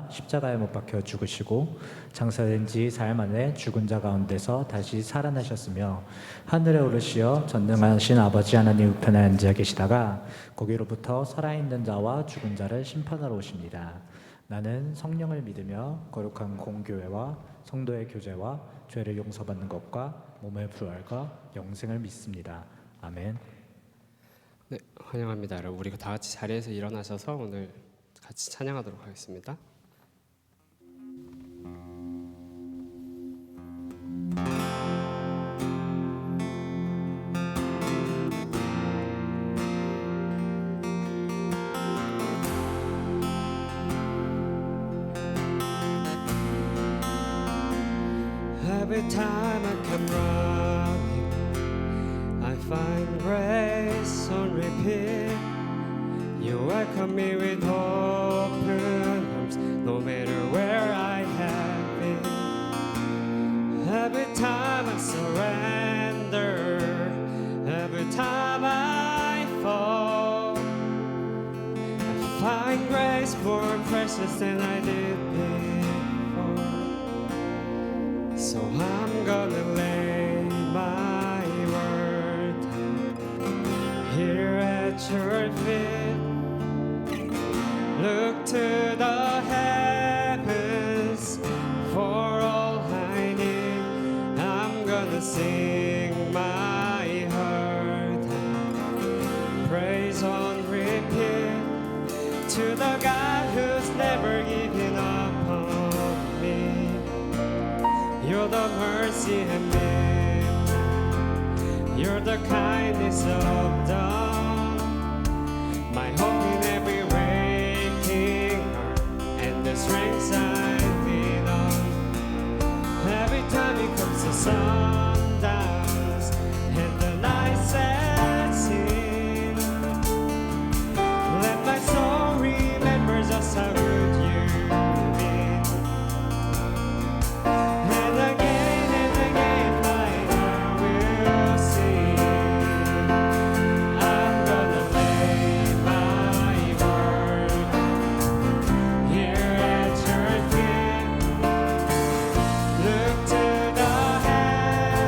십자가에 못 박혀 죽으시고 장사된 지 사흘 만에 죽은 자 가운데서 다시 살아나셨으며 하늘에 오르시어 전능하신 아버지 하나님 우편에 앉아 계시다가 거기로부터 살아있는 자와 죽은 자를 심판하러 오십니다. 나는 성령을 믿으며 거룩한 공교회와 성도의 교제와 죄를 용서받는 것과 몸의 부활과 영생을 믿습니다. 아멘. 네, 환영합니다. 여러분, 우리 다 같이 자리에서 일어나셔서 오늘 같이 찬양하도록 하겠습니다. Every time I come running, I find grace on repeat. You welcome me with open arms, no matter where I have been. Every time I surrender, every time I fall, I find grace more precious than I did before. So I'm gonna lay my word here at your feet. Look to the heavens for all I need. I'm gonna sing my heart, praise on repeat to the God who's never given up on me. You're the mercy and me. You're the kindness of dawn. My hope in every waking hour, and the strength I lean on. Every time it comes the sun downs and the night sets in, let my soul remember just how good you've been. And again my heart will sing. I'm gonna lay my word here at your feet. Look to the heavens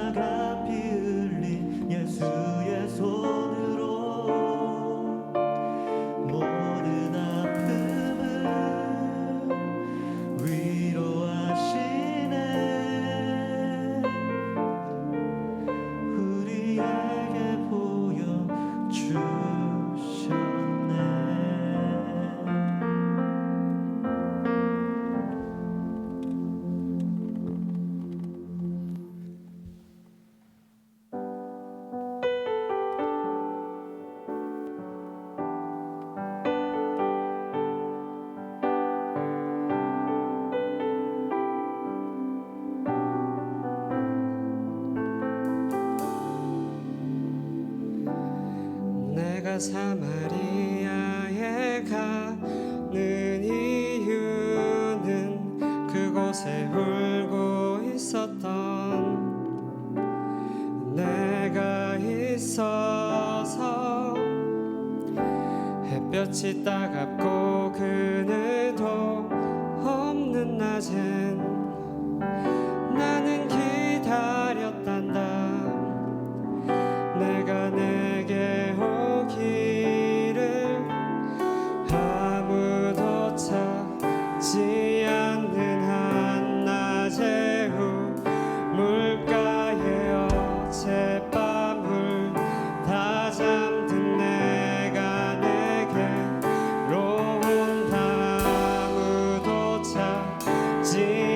십자가 피 흘린 예수의 손으로 모든 아픔을 위로하시네. 우리에게 보여주셨네. 내가 사마리아에 가는 이유는 그곳에 울고 있었던 내가 있어서 햇볕이 따갑고 그늘도 없는 낮엔 나는 기다렸단다. 내가 내게 오기를 아무도 찾지 않는 한낮의 우물가에 어젯밤을 다 잠든 내가 내게로 온다. 아무도 찾지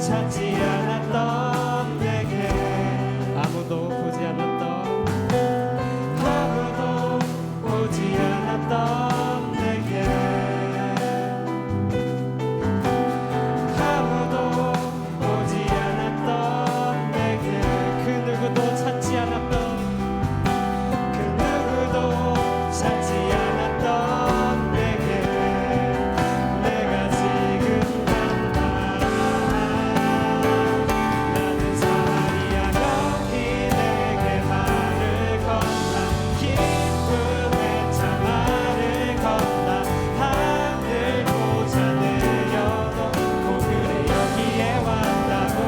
찾지 않았던 내게 아무도 보지 않았던 아무도 보지 않았던 내게 아무도 보지 않았던 내게 그 누구도 찾지 않았던 그 누구도 찾지 않았던 내게 내가 지금 간다 나는 사마리아 여기 내게 말을 건다 기쁨의 차말을 건다 하늘 보자 내려도 고그래 여기에 왔다고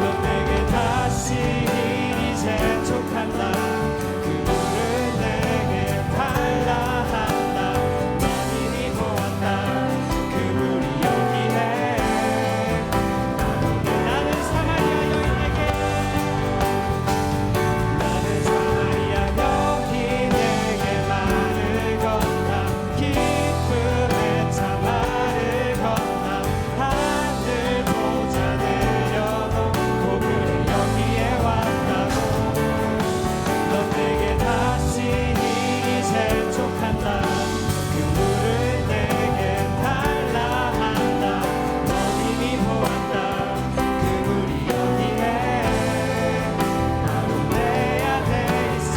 넌 내게 다시 이리 재촉한다 그 물을 내게 달라 한다 넌 이미 보았다 그 물이 여기에 나는 사마리아 여인에게 나는 사마리아 여기 내게 말을 건다 기쁨의 차말을 건다 하늘 보자 내려도 고그래 여기에 왔다고 넌 내게 다시 이리 재촉한다 그 물을 내게 달라 한다 넌 이미 보았다 그 물이 여기에 바로 내 안에 있어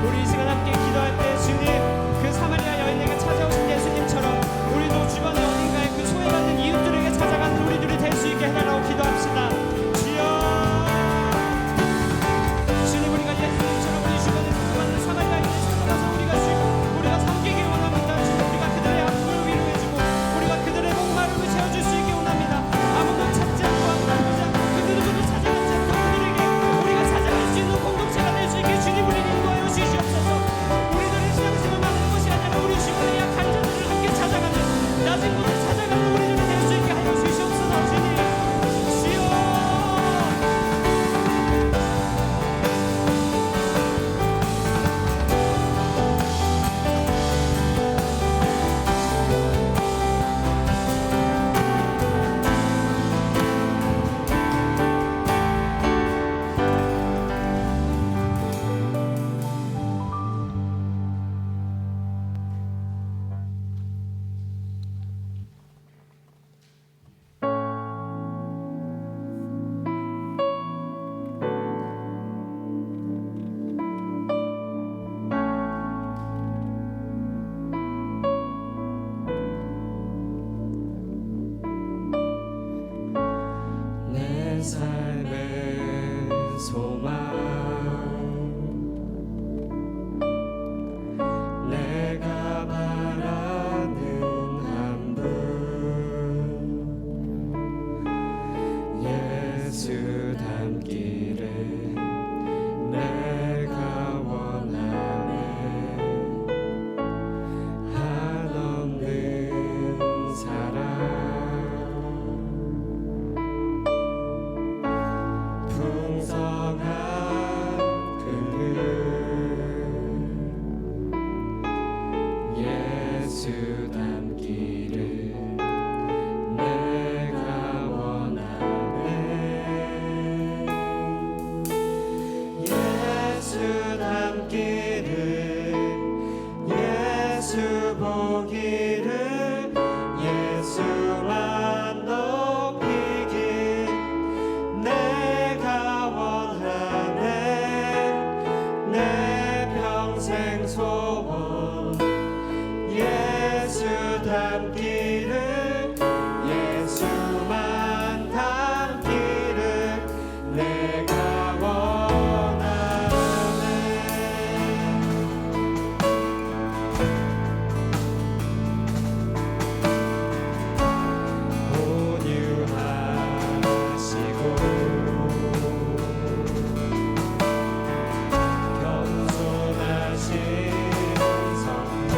우리 이 시간 함께 기도할 때 주님 그 사마리아 여인에게 찾아오신 예수님처럼 우리도 주변의 어딘가에 그 소외받는 이웃들에게 찾아가는 우리들이 될 수 있게 해달라고 기도합시다 주여 주님 우리가 예수님처럼 우리 주변에 찾아가는 사마리아인을 찾아가서 우리가 섬기기 원합니다 주님 우리가 그들의 아픔을 위로해주고 우리가 그들의 목마름을 채워줄 수 있게 원합니다 아무도 찾지 않고 아무도 않고 그 누구도 찾아가지 않고 그들에게 우리가 찾아갈 수 있는 공동체가 될 수 있게 주님 우리를 인도하여 주시옵소서 우리들의 신앙심을 막는 것이 아니라 우리 주변의 약한 자들을 함께 찾아가는 낮은 곳을 찾아가는 우리들이 될 수 있게 하여 주시옵소서 주님 주여 내 삶의 소망 내가 바라는 한 분 예수 닮기를 내가 원하네 한없는 사랑 풍성한 그늘 예수 닮기를 내가 원하네 예수 닮기를 예수 보기를 예수만 높이길 내가 원하네 내 평생 소원 예수 닮기를 예수만 닮기를 내가 원하네 온유하시고 겸손하신 성부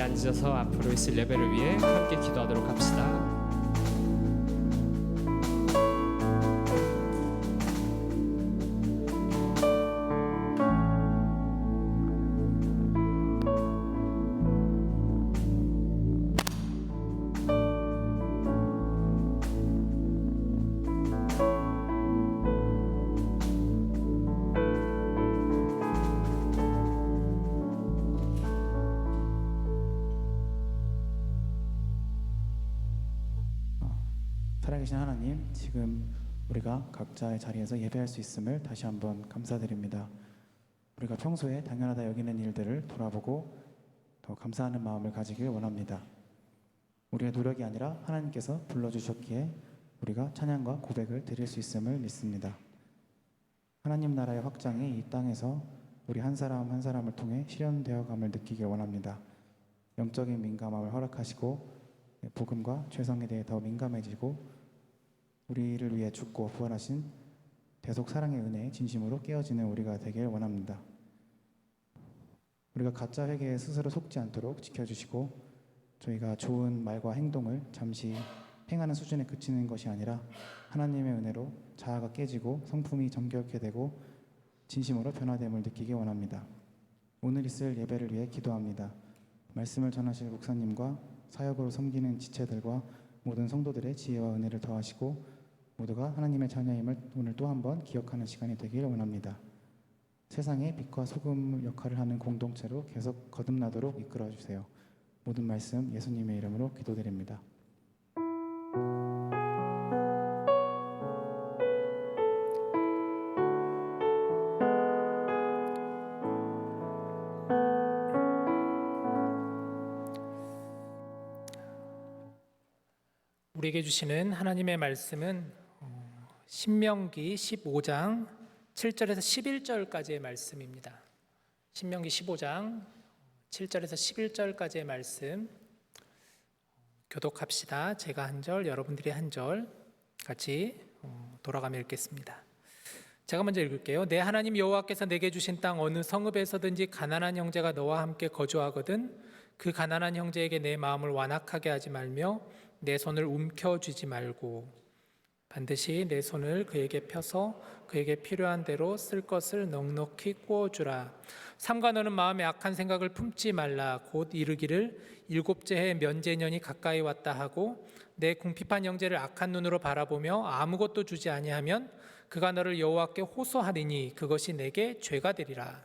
자리에 앉으셔서 앞으로 있을 예배를 위해 함께 기도하도록 합시다. 살아계신 하나님, 지금 우리가 각자의 자리에서 예배할 수 있음을 다시 한번 감사드립니다. 우리가 평소에 당연하다 여기는 일들을 돌아보고 더 감사하는 마음을 가지길 원합니다. 우리의 노력이 아니라 하나님께서 불러주셨기에 우리가 찬양과 고백을 드릴 수 있음을 믿습니다. 하나님 나라의 확장이 이 땅에서 우리 한 사람 한 사람을 통해 실현되어감을 느끼길 원합니다. 영적인 민감함을 허락하시고 복음과 죄성에 대해 더 민감해지고 우리를 위해 죽고 부활하신 대속 사랑의 은혜에 진심으로 깨어지는 우리가 되길 원합니다. 우리가 가짜 회개에 스스로 속지 않도록 지켜주시고 저희가 좋은 말과 행동을 잠시 행하는 수준에 그치는 것이 아니라 하나님의 은혜로 자아가 깨지고 성품이 정결케 되고 진심으로 변화됨을 느끼기 원합니다. 오늘 있을 예배를 위해 기도합니다. 말씀을 전하실 목사님과 사역으로 섬기는 지체들과 모든 성도들의 지혜와 은혜를 더하시고 모두가 하나님의 자녀임을 오늘 또 한 번 기억하는 시간이 되길 원합니다. 세상의 빛과 소금 역할을 하는 공동체로 계속 거듭나도록 이끌어 주세요. 모든 말씀 예수님의 이름으로 기도드립니다. 우리에게 주시는 하나님의 말씀은 신명기 15장 7절에서 11절까지의 말씀입니다. 신명기 15장 7절에서 11절까지의 말씀 교독합시다. 제가 한 절, 여러분들이 한 절 같이 돌아가며 읽겠습니다. 제가 먼저 읽을게요. 내 하나님 여호와께서 내게 주신 땅 어느 성읍에서든지 가난한 형제가 너와 함께 거주하거든 그 가난한 형제에게 내 마음을 완악하게 하지 말며 내 손을 움켜쥐지 말고 반드시 내 손을 그에게 펴서 그에게 필요한 대로 쓸 것을 넉넉히 구워주라. 삼가 너는 마음에 악한 생각을 품지 말라. 곧 이르기를 일곱째 해 면제년이 가까이 왔다 하고 내 궁핍한 형제를 악한 눈으로 바라보며 아무것도 주지 아니하면 그가 너를 여호와께 호소하리니 그것이 내게 죄가 되리라.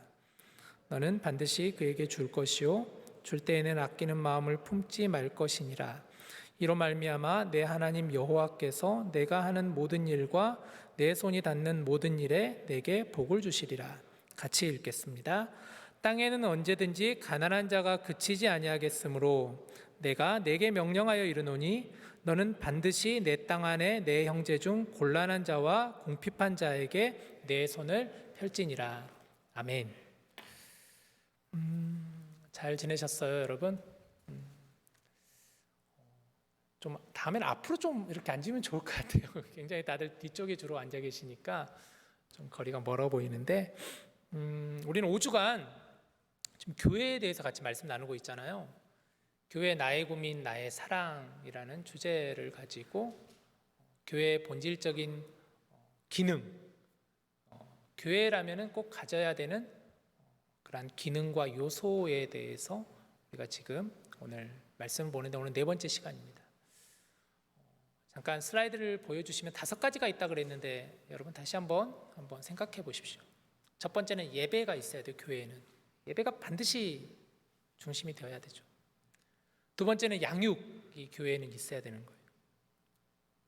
너는 반드시 그에게 줄 것이요 줄 때에는 아끼는 마음을 품지 말 것이니라. 이로 말미암아 내 하나님 여호와께서 내가 하는 모든 일과 내 손이 닿는 모든 일에 내게 복을 주시리라. 같이 읽겠습니다. 땅에는 언제든지 가난한 자가 그치지 아니하겠으므로 내가 내게 명령하여 이르노니 너는 반드시 내 땅 안에 내 형제 중 곤란한 자와 궁핍한 자에게 내 손을 펼지니라. 아멘. 잘 지내셨어요, 여러분? 좀 다음엔 앞으로 좀 이렇게 앉으면 좋을 것 같아요. 굉장히 다들 뒤쪽에 주로 앉아 계시니까 좀 거리가 멀어 보이는데 우리는 5주간 지금 교회에 대해서 같이 말씀 나누고 있잖아요. 교회 나의 고민 나의 사랑이라는 주제를 가지고 교회의 본질적인 기능, 교회라면은 꼭 가져야 되는 그런 기능과 요소에 대해서 우리가 지금 오늘 말씀을 보는데 오늘 네 번째 시간입니다. 잠깐 슬라이드를 보여주시면 5가지가 있다 그랬는데 여러분 다시 한번 생각해 보십시오. 첫 번째는 예배가 있어야 돼요. 교회에는 예배가 반드시 중심이 되어야 되죠. 두 번째는 양육이 교회에는 있어야 되는 거예요.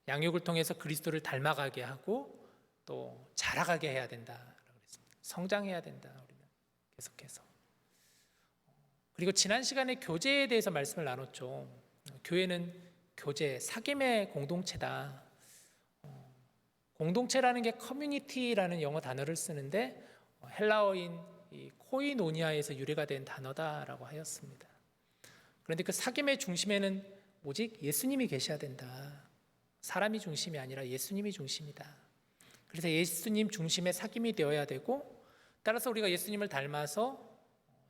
양육을 통해서 그리스도를 닮아가게 하고 또 자라가게 해야 된다라고 그랬습니다. 성장해야 된다. 우리는 계속해서. 그리고 지난 시간에 교제에 대해서 말씀을 나눴죠. 교회는 교제, 사귐의 공동체다. 공동체라는 게 커뮤니티라는 영어 단어를 쓰는데 헬라어인 이 코이노니아에서 유래가 된 단어다라고 하였습니다. 그런데 그 사귐의 중심에는 오직 예수님이 계셔야 된다. 사람이 중심이 아니라 예수님이 중심이다. 그래서 예수님 중심의 사귐이 되어야 되고 따라서 우리가 예수님을 닮아서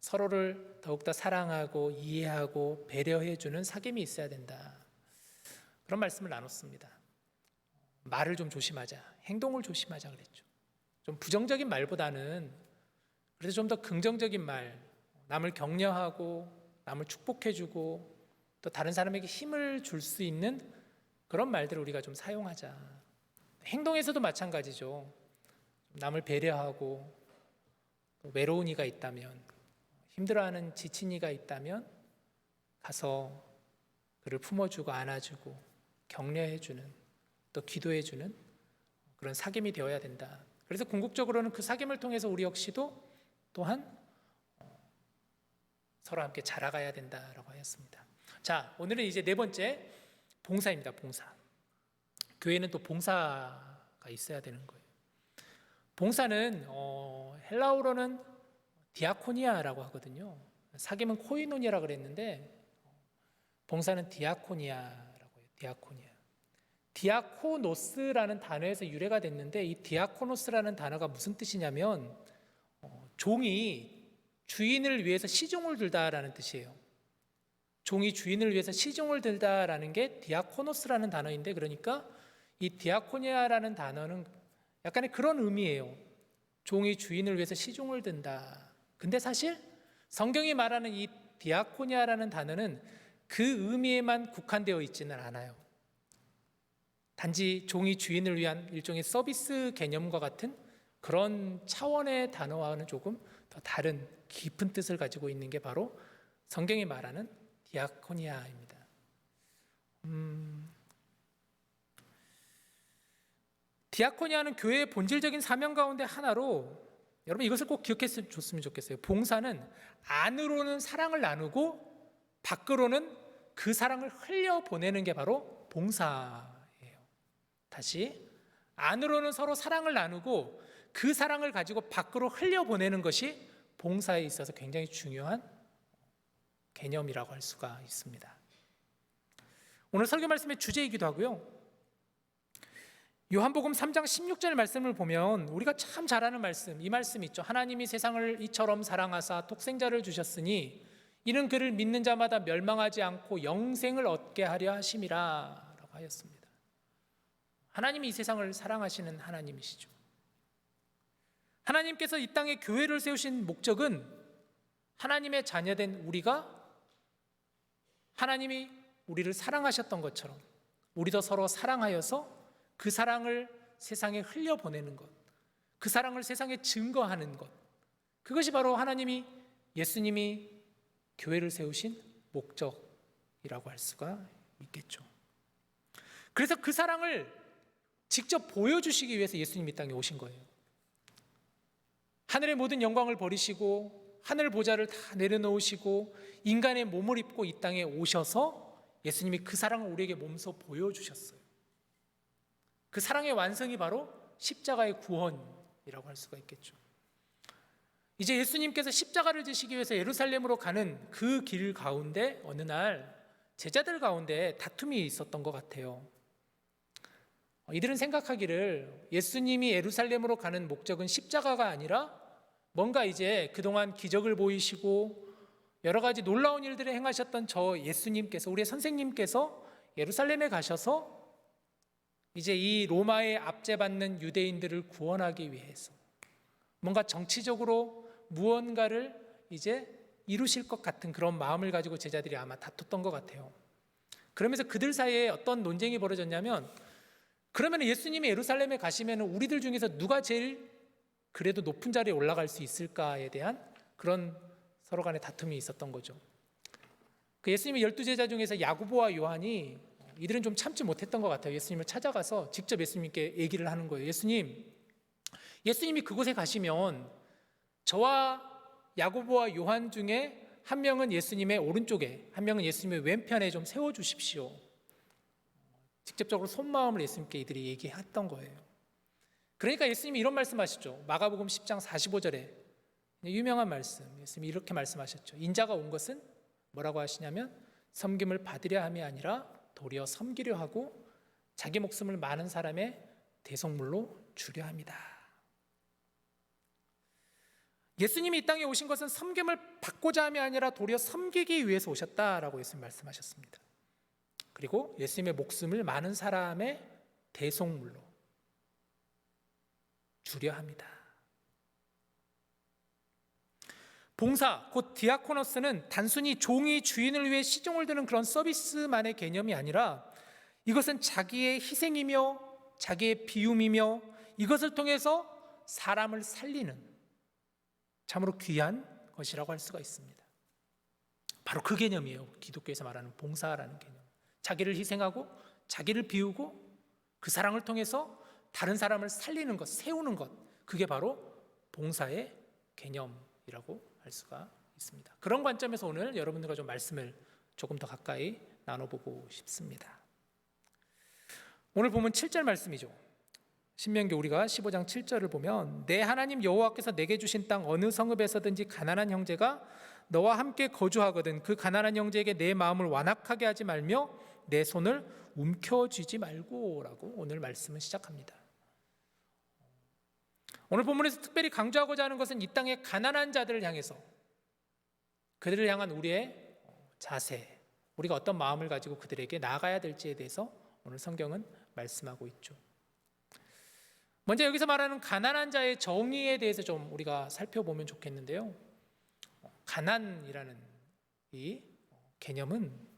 서로를 더욱더 사랑하고 이해하고 배려해주는 사귐이 있어야 된다. 그런 말씀을 나눴습니다. 말을 좀 조심하자, 행동을 조심하자 그랬죠. 좀 부정적인 말보다는 그래서 좀 더 긍정적인 말, 남을 격려하고 남을 축복해주고 또 다른 사람에게 힘을 줄 수 있는 그런 말들을 우리가 좀 사용하자. 행동에서도 마찬가지죠. 남을 배려하고 또 외로운 이가 있다면, 힘들어하는 지친 이가 있다면 가서 그를 품어주고 안아주고 격려해주는, 또 기도해주는 그런 사귐이 되어야 된다. 그래서 궁극적으로는 그 사귐을 통해서 우리 역시도 또한 서로 함께 자라가야 된다라고 하였습니다. 자, 오늘은 이제 네 번째 봉사입니다. 봉사. 교회는 또 봉사가 있어야 되는 거예요. 봉사는 헬라어로는 디아코니아라고 하거든요. 사귐은 코이노니아라고 그랬는데 봉사는 디아코니아라고 해요. 디아코니아. 디아코노스라는 단어에서 유래가 됐는데 이 디아코노스라는 단어가 무슨 뜻이냐면 종이 주인을 위해서 시종을 들다라는 뜻이에요. 종이 주인을 위해서 시종을 들다라는 게 디아코노스라는 단어인데, 그러니까 이 디아코니아라는 단어는 약간의 그런 의미예요. 종이 주인을 위해서 시종을 든다. 근데 사실 성경이 말하는 이 디아코니아라는 단어는 그 의미에만 국한되어 있지는 않아요. 단지 종이 주인을 위한 일종의 서비스 개념과 같은 그런 차원의 단어와는 조금 더 다른 깊은 뜻을 가지고 있는 게 바로 성경이 말하는 디아코니아입니다. 디아코니아는 교회의 본질적인 사명 가운데 하나로, 여러분 이것을 꼭 기억했으면 좋겠어요. 봉사는 안으로는 사랑을 나누고 밖으로는 그 사랑을 흘려보내는 게 바로 봉사예요. 다시, 안으로는 서로 사랑을 나누고 그 사랑을 가지고 밖으로 흘려보내는 것이 봉사에 있어서 굉장히 중요한 개념이라고 할 수가 있습니다. 오늘 설교 말씀의 주제이기도 하고요. 요한복음 3장 16절 말씀을 보면 우리가 참 잘 아는 말씀, 이 말씀 있죠. 하나님이 세상을 이처럼 사랑하사 독생자를 주셨으니 이는 그를 믿는 자마다 멸망하지 않고 영생을 얻게 하려 하심이라 라고 하였습니다. 하나님이 이 세상을 사랑하시는 하나님이시죠. 하나님께서 이 땅에 교회를 세우신 목적은 하나님의 자녀된 우리가 하나님이 우리를 사랑하셨던 것처럼 우리도 서로 사랑하여서 그 사랑을 세상에 흘려보내는 것, 그 사랑을 세상에 증거하는 것, 그것이 바로 하나님이, 예수님이 교회를 세우신 목적이라고 할 수가 있겠죠. 그래서 그 사랑을 직접 보여주시기 위해서 예수님이 이 땅에 오신 거예요. 하늘의 모든 영광을 버리시고 하늘 보좌를 다 내려놓으시고 인간의 몸을 입고 이 땅에 오셔서 예수님이 그 사랑을 우리에게 몸소 보여주셨어요. 그 사랑의 완성이 바로 십자가의 구원이라고 할 수가 있겠죠. 이제 예수님께서 십자가를 지시기 위해서 예루살렘으로 가는 그 길 가운데 어느 날 제자들 가운데 다툼이 있었던 것 같아요. 이들은 생각하기를 예수님이 예루살렘으로 가는 목적은 십자가가 아니라 뭔가 이제 그동안 기적을 보이시고 여러 가지 놀라운 일들을 행하셨던 저 예수님께서, 우리의 선생님께서 예루살렘에 가셔서 이제 이 로마에 압제받는 유대인들을 구원하기 위해서 뭔가 정치적으로 무언가를 이제 이루실 것 같은 그런 마음을 가지고 제자들이 아마 다퉜던 것 같아요. 그러면서 그들 사이에 어떤 논쟁이 벌어졌냐면, 그러면 예수님이 예루살렘에 가시면 우리들 중에서 누가 제일 그래도 높은 자리에 올라갈 수 있을까에 대한 그런 서로 간의 다툼이 있었던 거죠. 그 예수님의 12제자 중에서 야고보와 요한이, 이들은 좀 참지 못했던 것 같아요. 예수님을 찾아가서 직접 예수님께 얘기를 하는 거예요. 예수님이 그곳에 가시면 저와 야고보와 요한 중에 한 명은 예수님의 오른쪽에, 한 명은 예수님의 왼편에 좀 세워주십시오. 직접적으로 속마음을 예수님께 이들이 얘기했던 거예요. 그러니까 예수님이 이런 말씀하시죠. 마가복음 10장 45절에 유명한 말씀, 예수님이 이렇게 말씀하셨죠. 인자가 온 것은 뭐라고 하시냐면 섬김을 받으려 함이 아니라 도리어 섬기려 하고 자기 목숨을 많은 사람의 대속물로 주려 합니다. 예수님이 이 땅에 오신 것은 섬김을 받고자 함이 아니라 도리어 섬기기 위해서 오셨다라고 예수님 말씀하셨습니다. 그리고 예수님의 목숨을 많은 사람의 대속물로 주려 합니다. 봉사, 곧 디아코노스는 단순히 종이 주인을 위해 시종을 드는 그런 서비스만의 개념이 아니라 이것은 자기의 희생이며 자기의 비움이며 이것을 통해서 사람을 살리는 참으로 귀한 것이라고 할 수가 있습니다. 바로 그 개념이에요. 기독교에서 말하는 봉사라는 개념. 자기를 희생하고 자기를 비우고 그 사랑을 통해서 다른 사람을 살리는 것, 세우는 것, 그게 바로 봉사의 개념이라고 할 수가 있습니다. 그런 관점에서 오늘 여러분들과 좀 말씀을 조금 더 가까이 나눠보고 싶습니다. 오늘 보면 7절 말씀이죠. 신명기 우리가 15장 7절을 보면 내 하나님 여호와께서 내게 주신 땅 어느 성읍에서든지 가난한 형제가 너와 함께 거주하거든 그 가난한 형제에게 내 마음을 완악하게 하지 말며 내 손을 움켜쥐지 말고 라고 오늘 말씀을 시작합니다. 오늘 본문에서 특별히 강조하고자 하는 것은 이 땅의 가난한 자들을 향해서 그들을 향한 우리의 자세, 우리가 어떤 마음을 가지고 그들에게 나아가야 될지에 대해서 오늘 성경은 말씀하고 있죠. 먼저 여기서 말하는 가난한 자의 정의에 대해서 좀 우리가 살펴보면 좋겠는데요. 가난이라는 이 개념은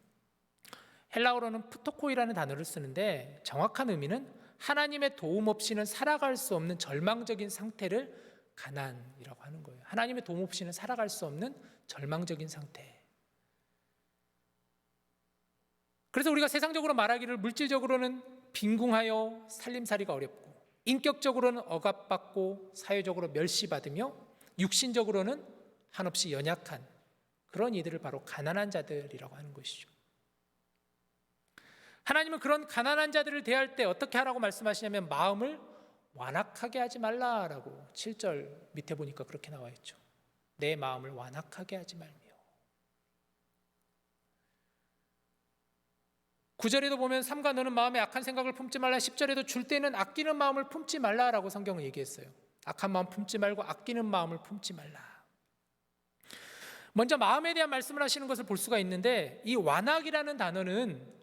헬라어로는 프토코이라는 단어를 쓰는데 정확한 의미는 하나님의 도움 없이는 살아갈 수 없는 절망적인 상태를 가난이라고 하는 거예요. 하나님의 도움 없이는 살아갈 수 없는 절망적인 상태. 그래서 우리가 세상적으로 말하기를 물질적으로는 빈궁하여 살림살이가 어렵고 인격적으로는 억압받고 사회적으로 멸시받으며 육신적으로는 한없이 연약한 그런 이들을 바로 가난한 자들이라고 하는 것이죠. 하나님은 그런 가난한 자들을 대할 때 어떻게 하라고 말씀하시냐면 마음을 완악하게 하지 말라라고 7절 밑에 보니까 그렇게 나와 있죠. 내 마음을 완악하게 하지 말며. 9절에도 보면 삼가 너는 마음에 악한 생각을 품지 말라. 10절에도 줄 때는 아끼는 마음을 품지 말라라고 성경은 얘기했어요. 악한 마음 품지 말고 아끼는 마음을 품지 말라. 먼저 마음에 대한 말씀을 하시는 것을 볼 수가 있는데 이 완악이라는 단어는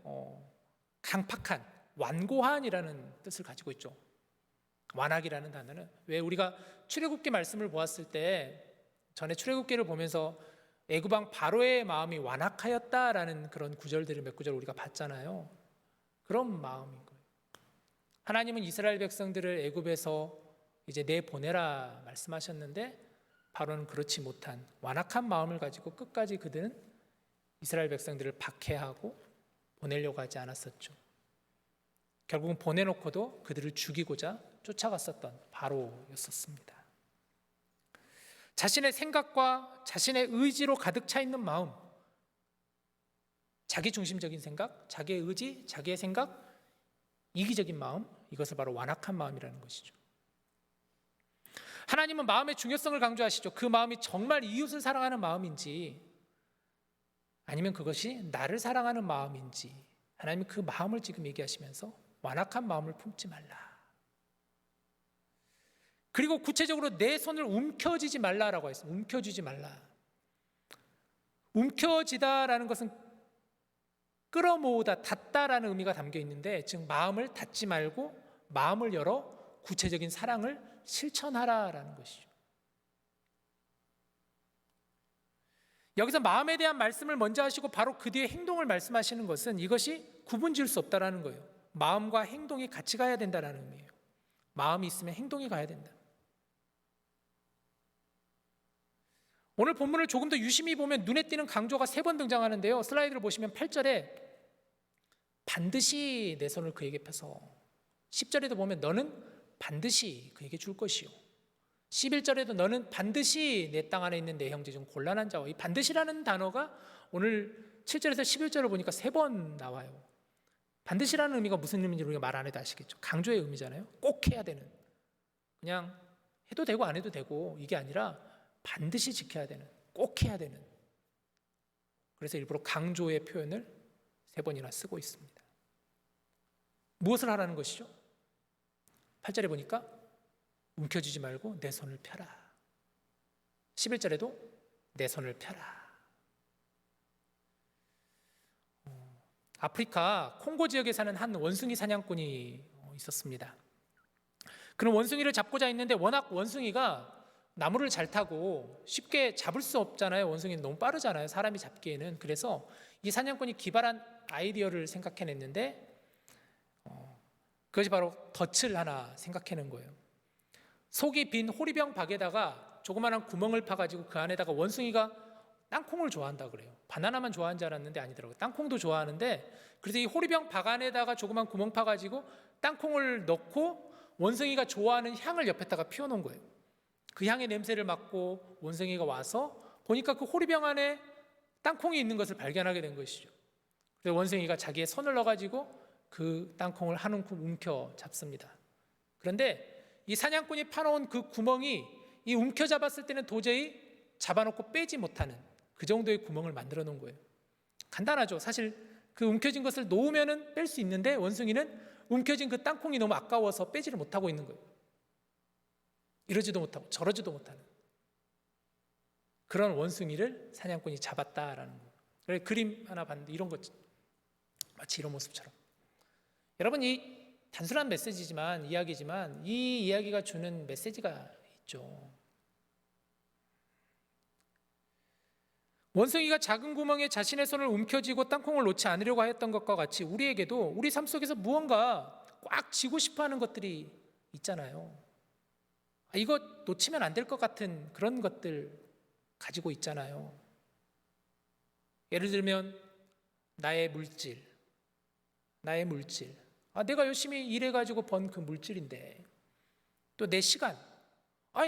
강팍한, 완고한이라는 뜻을 가지고 있죠. 완악이라는 단어는 왜 우리가 출애굽기 말씀을 보았을 때 전에 출애굽기를 보면서 애굽왕 바로의 마음이 완악하였다라는 그런 구절들을 몇 구절 우리가 봤잖아요. 그런 마음인 거예요. 하나님은 이스라엘 백성들을 애굽에서 이제 내보내라 말씀하셨는데 바로는 그렇지 못한 완악한 마음을 가지고 끝까지 그들은 이스라엘 백성들을 박해하고 보내려고 하지 않았었죠. 결국은 보내놓고도 그들을 죽이고자 쫓아갔었던 바로였었습니다. 자신의 생각과 자신의 의지로 가득 차 있는 마음, 자기 중심적인 생각, 자기의 의지, 자기의 생각, 이기적인 마음, 이것을 바로 완악한 마음이라는 것이죠. 하나님은 마음의 중요성을 강조하시죠. 그 마음이 정말 이웃을 사랑하는 마음인지 아니면 그것이 나를 사랑하는 마음인지 하나님은 그 마음을 지금 얘기하시면서 완악한 마음을 품지 말라. 그리고 구체적으로 내 손을 움켜쥐지 말라라고 했습니다. 움켜쥐지 말라. 움켜쥐다라는 것은 끌어모으다, 닫다라는 의미가 담겨 있는데 즉 마음을 닫지 말고 마음을 열어 구체적인 사랑을 실천하라라는 것이죠. 여기서 마음에 대한 말씀을 먼저 하시고 바로 그 뒤에 행동을 말씀하시는 것은 이것이 구분지을 수 없다라는 거예요. 마음과 행동이 같이 가야 된다라는 의미예요. 마음이 있으면 행동이 가야 된다. 오늘 본문을 조금 더 유심히 보면 눈에 띄는 강조가 3번 등장하는데요. 슬라이드를 보시면 8절에 반드시 내 손을 그에게 펴서 10절에도 보면 너는 반드시 그에게 줄 것이요 11절에도 너는 반드시 내 땅 안에 있는 내 형제 중 곤란한 자와 이 반드시라는 단어가 오늘 7절에서 11절을 보니까 3번 나와요. 반드시라는 의미가 무슨 의미인지 우리가 말 안 해도 아시겠죠. 강조의 의미잖아요. 꼭 해야 되는, 그냥 해도 되고 안 해도 되고 이게 아니라 반드시 지켜야 되는, 꼭 해야 되는. 그래서 일부러 강조의 표현을 3번이나 쓰고 있습니다. 무엇을 하라는 것이죠? 8절에 보니까 움켜쥐지 말고 내 손을 펴라. 11절에도 내 손을 펴라. 아프리카 콩고 지역에 사는 한 원숭이 사냥꾼이 있었습니다. 그는 원숭이를 잡고자 했는데 워낙 원숭이가 나무를 잘 타고 쉽게 잡을 수 없잖아요. 원숭이는 너무 빠르잖아요. 사람이 잡기에는. 그래서 이 사냥꾼이 기발한 아이디어를 생각해냈는데 그것이 바로 덫을 하나 생각해낸 거예요. 속이 빈 호리병 박에다가 조그마한 구멍을 파가지고 그 안에다가 원숭이가 땅콩을 좋아한다 그래요. 바나나만 좋아하는 줄 알았는데 아니더라고요. 땅콩도 좋아하는데 그래서 이 호리병 박 안에다가 조그만 구멍 파가지고 땅콩을 넣고 원숭이가 좋아하는 향을 옆에다가 피워놓은 거예요. 그 향의 냄새를 맡고 원숭이가 와서 보니까 그 호리병 안에 땅콩이 있는 것을 발견하게 된 것이죠. 그래서 원숭이가 자기의 손을 넣어가지고 그 땅콩을 한 움큼 움켜 잡습니다. 그런데 이 사냥꾼이 파놓은 그 구멍이 이 움켜 잡았을 때는 도저히 잡아놓고 빼지 못하는 그 정도의 구멍을 만들어 놓은 거예요. 간단하죠. 사실 그 움켜진 것을 놓으면은 뺄 수 있는데 원숭이는 움켜진 그 땅콩이 너무 아까워서 빼지를 못하고 있는 거예요. 이러지도 못하고 저러지도 못하는 그런 원숭이를 사냥꾼이 잡았다라는 거예요. 그래서 그림 하나 봤는데 이런 것 마치 이런 모습처럼 여러분 이 단순한 메시지지만 이야기지만 이 이야기가 주는 메시지가 있죠. 원숭이가 작은 구멍에 자신의 손을 움켜쥐고 땅콩을 놓지 않으려고 했던 것과 같이 우리에게도 우리 삶 속에서 무언가 꽉 쥐고 싶어하는 것들이 있잖아요. 이거 놓치면 안 될 것 같은 그런 것들 가지고 있잖아요. 예를 들면 나의 물질. 내가 열심히 일해가지고 번 그 물질인데 또 내 시간.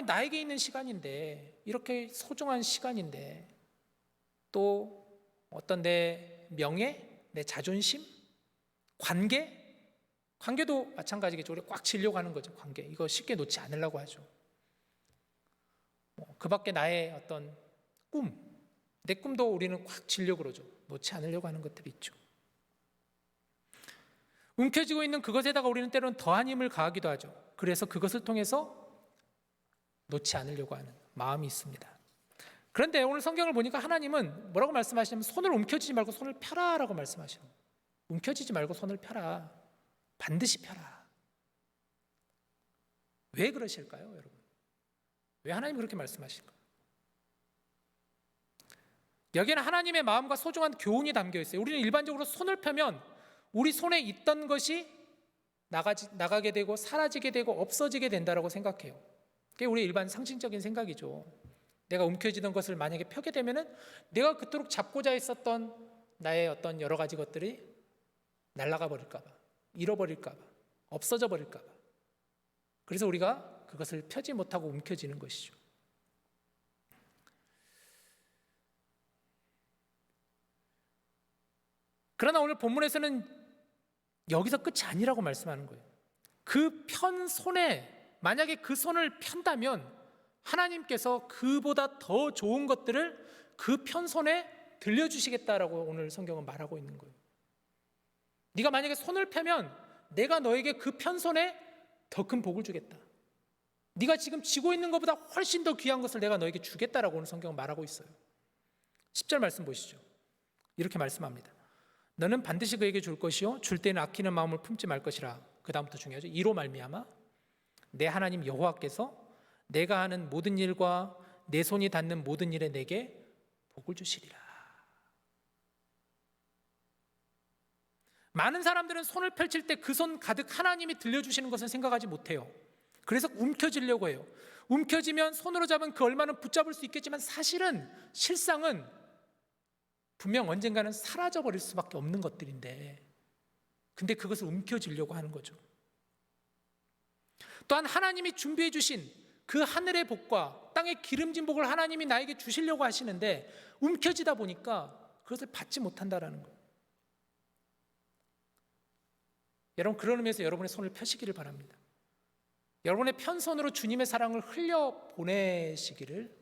나에게 있는 시간인데 이렇게 소중한 시간인데 또 어떤 내 명예, 내 자존심, 관계도 마찬가지겠죠. 우리 꽉 쥐려고 하는 거죠. 관계. 이거 쉽게 놓지 않으려고 하죠. 그 밖에 나의 어떤 내 꿈도 우리는 꽉 쥐려고 그러죠. 놓지 않으려고 하는 것들이 있죠. 움켜쥐고 있는 그것에다가 우리는 때로는 더한 힘을 가하기도 하죠. 그래서 그것을 통해서 놓지 않으려고 하는 마음이 있습니다. 그런데 오늘 성경을 보니까 하나님은 뭐라고 말씀하시냐면 손을 움켜쥐지 말고 손을 펴라라고 말씀하셔요. 움켜쥐지 말고 손을 펴라. 반드시 펴라. 왜 그러실까요, 여러분? 왜 하나님이 그렇게 말씀하실까요? 여기에는 하나님의 마음과 소중한 교훈이 담겨 있어요. 우리는 일반적으로 손을 펴면 우리 손에 있던 것이 나가게 되고 사라지게 되고 없어지게 된다라고 생각해요. 그게 우리의 일반 상식적인 생각이죠. 내가 움켜쥐던 것을 만약에 펴게 되면은 내가 그토록 잡고자 했었던 나의 어떤 여러 가지 것들이 날아가 버릴까 봐, 잃어버릴까 봐, 없어져 버릴까 봐. 그래서 우리가 그것을 펴지 못하고 움켜쥐는 것이죠. 그러나 오늘 본문에서는 여기서 끝이 아니라고 말씀하는 거예요. 그 편 손에 만약에 그 손을 편다면 하나님께서 그보다 더 좋은 것들을 그 편손에 들려주시겠다라고 오늘 성경은 말하고 있는 거예요. 네가 만약에 손을 펴면 내가 너에게 그 편손에 더 큰 복을 주겠다. 네가 지금 쥐고 있는 것보다 훨씬 더 귀한 것을 내가 너에게 주겠다라고 오늘 성경은 말하고 있어요. 10절 말씀 보시죠. 이렇게 말씀합니다. 너는 반드시 그에게 줄 것이요 줄 때는 아끼는 마음을 품지 말 것이라. 그 다음부터 중요하죠. 이로 말미암아 내 하나님 여호와께서 내가 하는 모든 일과 내 손이 닿는 모든 일에 내게 복을 주시리라. 많은 사람들은 손을 펼칠 때 그 손 가득 하나님이 들려주시는 것을 생각하지 못해요. 그래서 움켜쥐려고 해요. 움켜쥐면 손으로 잡은 그 얼마는 붙잡을 수 있겠지만 사실은 실상은 분명 언젠가는 사라져버릴 수밖에 없는 것들인데 근데 그것을 움켜쥐려고 하는 거죠. 또한 하나님이 준비해 주신 그 하늘의 복과 땅의 기름진 복을 하나님이 나에게 주시려고 하시는데 움켜쥐다 보니까 그것을 받지 못한다라는 거예요. 여러분 그런 의미에서 여러분의 손을 펴시기를 바랍니다. 여러분의 편손으로 주님의 사랑을 흘려보내시기를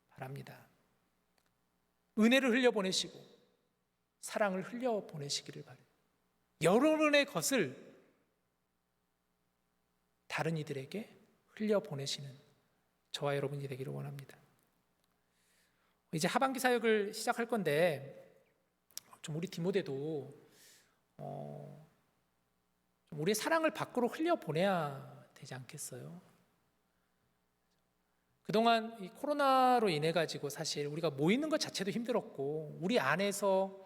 바랍니다. 은혜를 흘려보내시고 사랑을 흘려보내시기를 바랍니다. 여러분의 것을 다른 이들에게 흘려보내시는 저와 여러분이 되기를 원합니다. 이제 하반기 사역을 시작할 건데 좀 우리 디모데도 좀 우리의 사랑을 밖으로 흘려보내야 되지 않겠어요? 그동안 이 코로나로 인해 가지고 사실 우리가 모이는 것 자체도 힘들었고 우리 안에서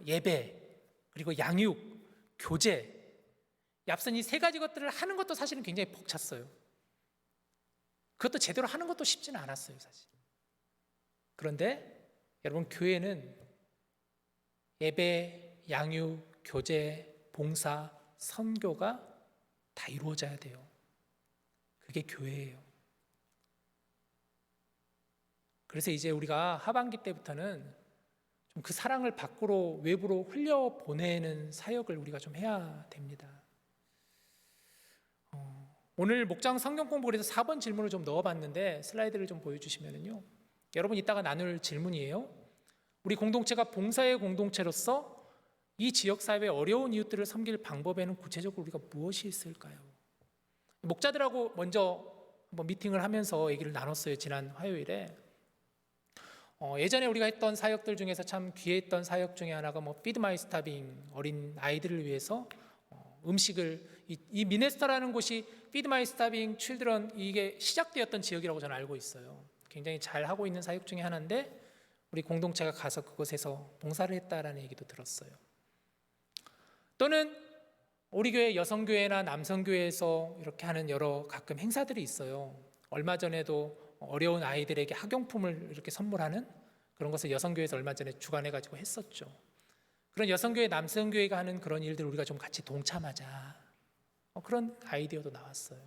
예배 그리고 양육, 교제 앞선 이 세 가지 것들을 하는 것도 사실은 굉장히 벅찼어요. 그것도 제대로 하는 것도 쉽지는 않았어요, 사실. 그런데 여러분 교회는 예배, 양육, 교제, 봉사, 선교가 다 이루어져야 돼요. 그게 교회예요. 그래서 이제 우리가 하반기 때부터는 좀 그 사랑을 밖으로 외부로 흘려 보내는 사역을 우리가 좀 해야 됩니다. 오늘 목장 성경 공부 그래서 4번 질문을 좀 넣어봤는데 슬라이드를 좀 보여주시면은요. 여러분 이따가 나눌 질문이에요. 우리 공동체가 봉사의 공동체로서 이 지역 사회의 어려운 이웃들을 섬길 방법에는 구체적으로 우리가 무엇이 있을까요? 목자들하고 먼저 한번 미팅을 하면서 얘기를 나눴어요. 지난 화요일에. 예전에 우리가 했던 사역들 중에서 참 귀했던 사역 중에 하나가 Feed My Starving 어린 아이들을 위해서 음식을 이 미네스타라는 곳이 Feed My Starving Children 이게 시작되었던 지역이라고 저는 알고 있어요. 굉장히 잘 하고 있는 사역 중에 하나인데 우리 공동체가 가서 그곳에서 봉사를 했다라는 얘기도 들었어요. 또는 우리 교회 여성교회나 남성교회에서 이렇게 하는 여러 가끔 행사들이 있어요. 얼마 전에도 어려운 아이들에게 학용품을 이렇게 선물하는 그런 것을 여성교회에서 얼마 전에 주관해가지고 했었죠. 그런 여성교회, 남성교회가 하는 그런 일들 우리가 좀 같이 동참하자. 그런 아이디어도 나왔어요.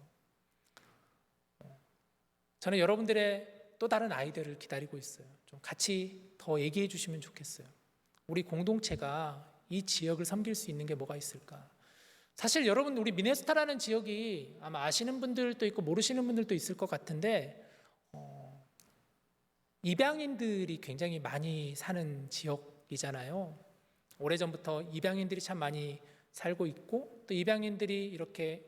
저는 여러분들의 또 다른 아이디어를 기다리고 있어요. 좀 같이 더 얘기해 주시면 좋겠어요. 우리 공동체가 이 지역을 섬길 수 있는 게 뭐가 있을까? 사실 여러분 우리 미네스타라는 지역이 아마 아시는 분들도 있고 모르시는 분들도 있을 것 같은데 입양인들이 굉장히 많이 사는 지역이잖아요. 오래전부터 입양인들이 참 많이 살고 있고 또 입양인들이 이렇게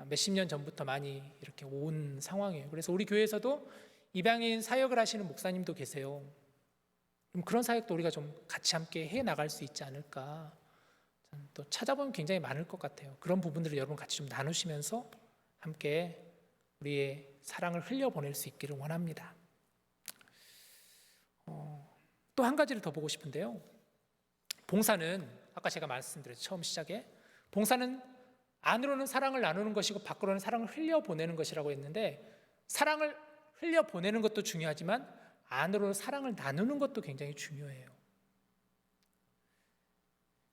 몇십 년 전부터 많이 이렇게 온 상황이에요. 그래서 우리 교회에서도 입양인 사역을 하시는 목사님도 계세요. 그런 사역도 우리가 좀 같이 함께 해 나갈 수 있지 않을까. 또 찾아보면 굉장히 많을 것 같아요. 그런 부분들을 여러분 같이 좀 나누시면서 함께 우리의 사랑을 흘려보낼 수 있기를 원합니다. 또 한 가지를 더 보고 싶은데요. 봉사는 아까 제가 말씀드렸죠. 처음 시작에 봉사는 안으로는 사랑을 나누는 것이고 밖으로는 사랑을 흘려보내는 것이라고 했는데 사랑을 흘려보내는 것도 중요하지만 안으로는 사랑을 나누는 것도 굉장히 중요해요.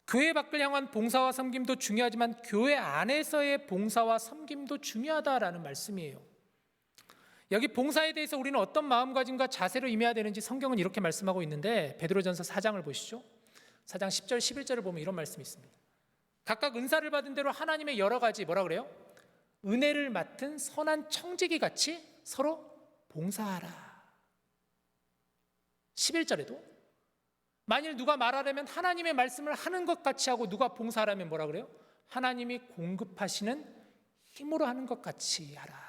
교회 밖을 향한 봉사와 섬김도 중요하지만 교회 안에서의 봉사와 섬김도 중요하다라는 말씀이에요. 여기 봉사에 대해서 우리는 어떤 마음가짐과 자세로 임해야 되는지 성경은 이렇게 말씀하고 있는데 베드로전서 4장을 보시죠. 4장 10절 11절을 보면 이런 말씀이 있습니다. 각각 은사를 받은 대로 하나님의 여러 가지 뭐라 그래요? 은혜를 맡은 선한 청지기 같이 서로 봉사하라. 11절에도 만일 누가 말하려면 하나님의 말씀을 하는 것 같이 하고 누가 봉사하라면 뭐라 그래요? 하나님이 공급하시는 힘으로 하는 것 같이 하라.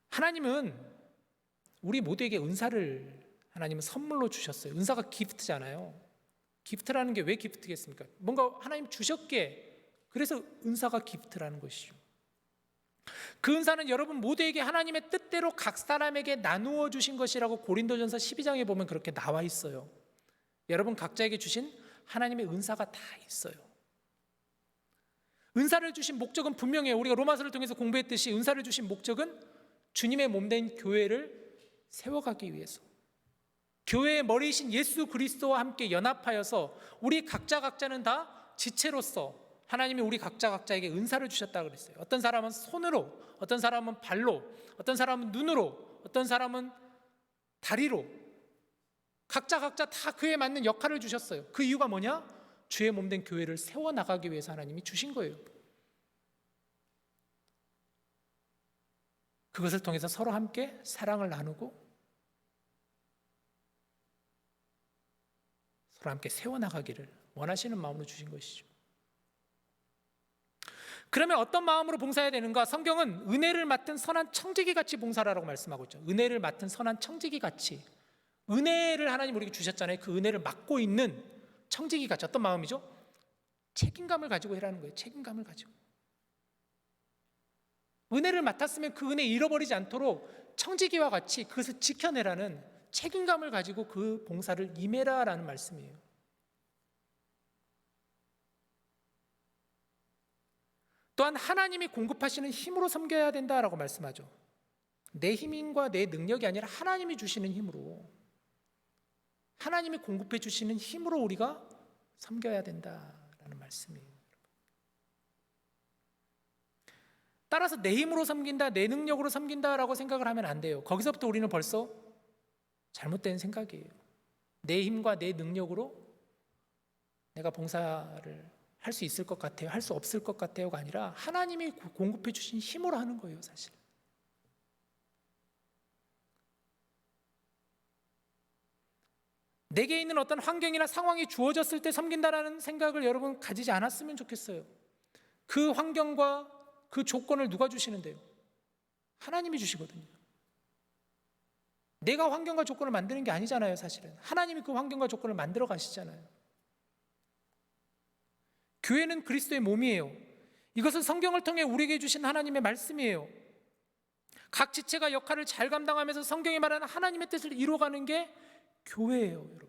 하나님은 우리 모두에게 은사를 하나님은 선물로 주셨어요. 은사가 기프트잖아요. 기프트라는 게 왜 기프트겠습니까? 뭔가 하나님 주셨기에 그래서 은사가 기프트라는 것이죠. 그 은사는 여러분 모두에게 하나님의 뜻대로 각 사람에게 나누어 주신 것이라고 고린도전서 12장에 보면 그렇게 나와 있어요. 여러분 각자에게 주신 하나님의 은사가 다 있어요. 은사를 주신 목적은 분명해요. 우리가 로마서를 통해서 공부했듯이 은사를 주신 목적은 주님의 몸된 교회를 세워가기 위해서 교회의 머리이신 예수 그리스도와 함께 연합하여서 우리 각자는 다 지체로서 하나님이 우리 각자에게 은사를 주셨다고 그랬어요. 어떤 사람은 손으로, 어떤 사람은 발로, 어떤 사람은 눈으로, 어떤 사람은 다리로 각자 다 그에 맞는 역할을 주셨어요. 그 이유가 뭐냐? 주의 몸된 교회를 세워나가기 위해서 하나님이 주신 거예요. 그것을 통해서 서로 함께 사랑을 나누고 서로 함께 세워나가기를 원하시는 마음으로 주신 것이죠. 그러면 어떤 마음으로 봉사해야 되는가? 성경은 은혜를 맡은 선한 청지기 같이 봉사라고 말씀하고 있죠. 은혜를 맡은 선한 청지기 같이. 은혜를 하나님 우리에게 주셨잖아요. 그 은혜를 맡고 있는 청지기 같이. 어떤 마음이죠? 책임감을 가지고 해라는 거예요. 책임감을 가지고. 은혜를 맡았으면 그 은혜 잃어버리지 않도록 청지기와 같이 그것을 지켜내라는 책임감을 가지고 그 봉사를 임해라라는 말씀이에요. 또한 하나님이 공급하시는 힘으로 섬겨야 된다라고 말씀하죠. 내 힘과 내 능력이 아니라 하나님이 주시는 힘으로, 하나님이 공급해 주시는 힘으로 우리가 섬겨야 된다라는 말씀이에요. 따라서 내 힘으로 섬긴다, 내 능력으로 섬긴다라고 생각을 하면 안 돼요. 거기서부터 우리는 벌써 잘못된 생각이에요. 내 힘과 내 능력으로 내가 봉사를 할 수 있을 것 같아요, 할 수 없을 것 같아요가 아니라 하나님이 공급해 주신 힘으로 하는 거예요, 사실. 내게 있는 어떤 환경이나 상황이 주어졌을 때 섬긴다라는 생각을 여러분 가지지 않았으면 좋겠어요. 그 환경과 그 조건을 누가 주시는데요? 하나님이 주시거든요. 내가 환경과 조건을 만드는 게 아니잖아요, 사실은. 하나님이 그 환경과 조건을 만들어 가시잖아요. 교회는 그리스도의 몸이에요. 이것은 성경을 통해 우리에게 주신 하나님의 말씀이에요. 각 지체가 역할을 잘 감당하면서 성경이 말하는 하나님의 뜻을 이루어가는 게 교회예요, 여러분.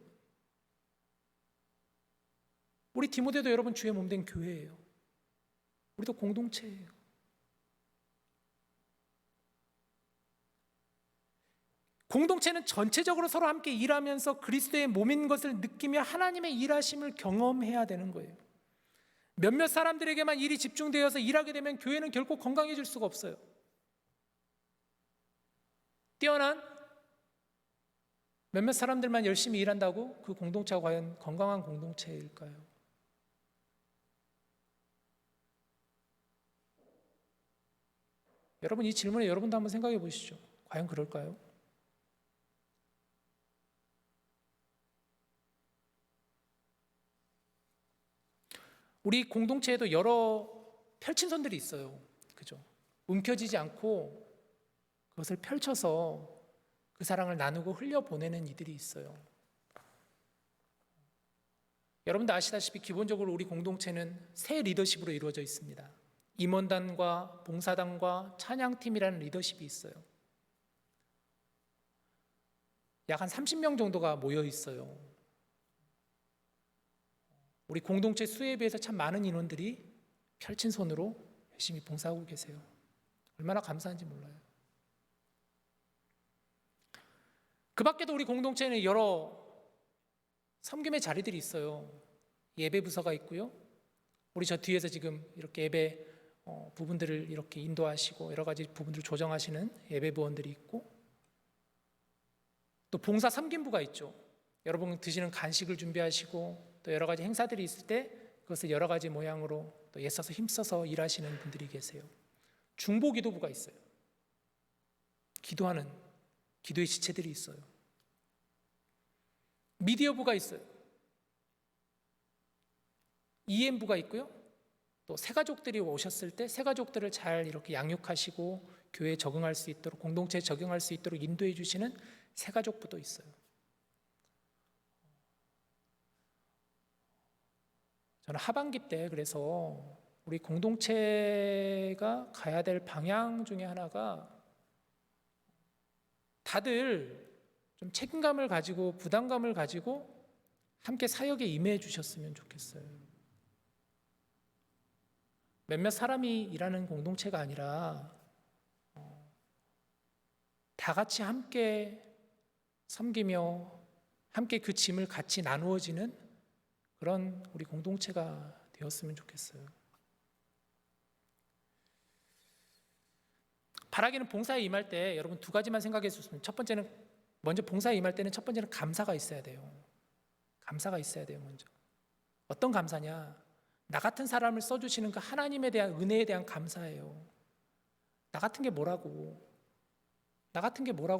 우리 디모데도 여러분 주의 몸된 교회예요. 우리도 공동체예요. 공동체는 전체적으로 서로 함께 일하면서 그리스도의 몸인 것을 느끼며 하나님의 일하심을 경험해야 되는 거예요. 몇몇 사람들에게만 일이 집중되어서 일하게 되면 교회는 결코 건강해질 수가 없어요. 뛰어난 몇몇 사람들만 열심히 일한다고 그 공동체가 과연 건강한 공동체일까요? 여러분, 이 질문에 여러분도 한번 생각해 보시죠. 과연 그럴까요? 우리 공동체에도 여러 펼친선들이 있어요. 그죠? 움켜쥐지 않고 그것을 펼쳐서 그 사랑을 나누고 흘려보내는 이들이 있어요. 여러분도 아시다시피 기본적으로 우리 공동체는 세 리더십으로 이루어져 있습니다. 임원단과 봉사단과 찬양팀이라는 리더십이 있어요. 약 한 30명 정도가 모여 있어요. 우리 공동체 수에 비해서 참 많은 인원들이 펼친 손으로 열심히 봉사하고 계세요. 얼마나 감사한지 몰라요. 그 밖에도 우리 공동체는 여러 섬김의 자리들이 있어요. 예배 부서가 있고요. 우리 저 뒤에서 지금 이렇게 예배 부분들을 이렇게 인도하시고 여러 가지 부분들을 조정하시는 예배 부원들이 있고, 또 봉사 섬김부가 있죠. 여러분 드시는 간식을 준비하시고 또 여러 가지 행사들이 있을 때 그것을 여러 가지 모양으로 또 애써서 힘써서 일하시는 분들이 계세요. 중보기도부가 있어요. 기도하는 기도의 지체들이 있어요. 미디어부가 있어요. EM부가 있고요. 또 새가족들이 오셨을 때 새가족들을 잘 이렇게 양육하시고 교회에 적응할 수 있도록, 공동체에 적응할 수 있도록 인도해 주시는 새가족부도 있어요. 저는 하반기 때 그래서 우리 공동체가 가야 될 방향 중에 하나가 다들 좀 책임감을 가지고 부담감을 가지고 함께 사역에 임해 주셨으면 좋겠어요. 몇몇 사람이 일하는 공동체가 아니라 다 같이 함께 섬기며 함께 그 짐을 같이 나누어지는 그런 우리 공동체가 되었으면 좋겠어요. 바라기는 봉사에 임할 때 여러분 두 가지만 생각해 주셨으면, 첫 번째는, 먼저 봉사에 임할 때는 첫 번째는 감사가 있어야 돼요. 감사가 있어야 돼요. 먼저 어떤 감사냐? 나 같은 사람을 써주시는 그 하나님에 대한 은혜에 대한 감사예요. 나 같은 게 뭐라고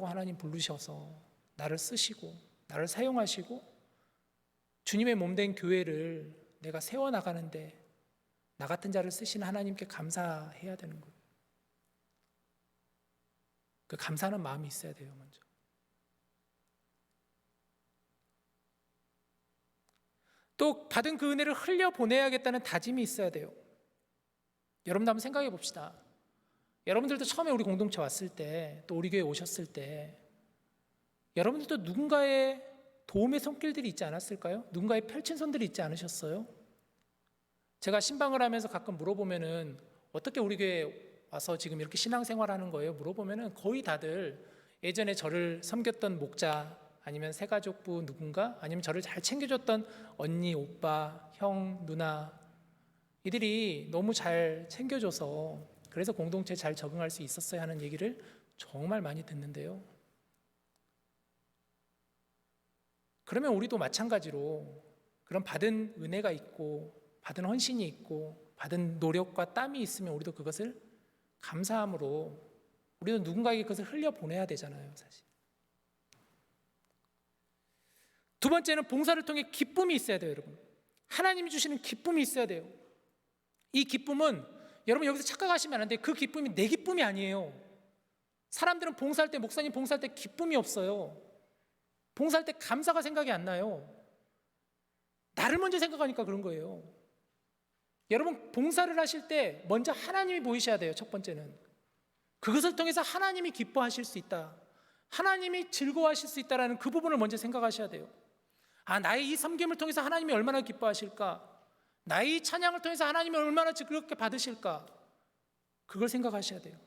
하나님 부르셔서 나를 쓰시고 나를 사용하시고 주님의 몸된 교회를 내가 세워나가는데 나 같은 자를 쓰시는 하나님께 감사해야 되는 거예요. 그 감사하는 마음이 있어야 돼요, 먼저. 또 받은 그 은혜를 흘려보내야겠다는 다짐이 있어야 돼요. 여러분도 한번 생각해 봅시다. 여러분들도 처음에 우리 공동체 왔을 때, 또 우리 교회 오셨을 때 여러분들도 누군가의 도움의 손길들이 있지 않았을까요? 누군가의 펼친 손들이 있지 않으셨어요? 제가 신방을 하면서 가끔 물어보면은 어떻게 우리 교회 와서 지금 이렇게 신앙생활하는 거예요? 물어보면은 거의 다들 예전에 저를 섬겼던 목자, 아니면 새가족부 누군가, 아니면 저를 잘 챙겨줬던 언니, 오빠, 형, 누나, 이들이 너무 잘 챙겨줘서 그래서 공동체에 잘 적응할 수 있었어야 하는 얘기를 정말 많이 듣는데요. 그러면 우리도 마찬가지로 그런 받은 은혜가 있고 받은 헌신이 있고 받은 노력과 땀이 있으면 우리도 그것을 감사함으로 우리도 누군가에게 그것을 흘려보내야 되잖아요, 사실. 두 번째는 봉사를 통해 기쁨이 있어야 돼요, 여러분. 하나님이 주시는 기쁨이 있어야 돼요. 이 기쁨은 여러분 여기서 착각하시면 안 돼요. 그 기쁨이 내 기쁨이 아니에요. 사람들은 봉사할 때, 목사님 봉사할 때 기쁨이 없어요. 봉사할 때 감사가 생각이 안 나요. 나를 먼저 생각하니까 그런 거예요. 여러분 봉사를 하실 때 먼저 하나님이 보이셔야 돼요. 첫 번째는 그것을 통해서 하나님이 기뻐하실 수 있다, 하나님이 즐거워하실 수 있다라는 그 부분을 먼저 생각하셔야 돼요. 아, 나의 이 섬김을 통해서 하나님이 얼마나 기뻐하실까, 나의 이 찬양을 통해서 하나님이 얼마나 즐겁게 받으실까, 그걸 생각하셔야 돼요.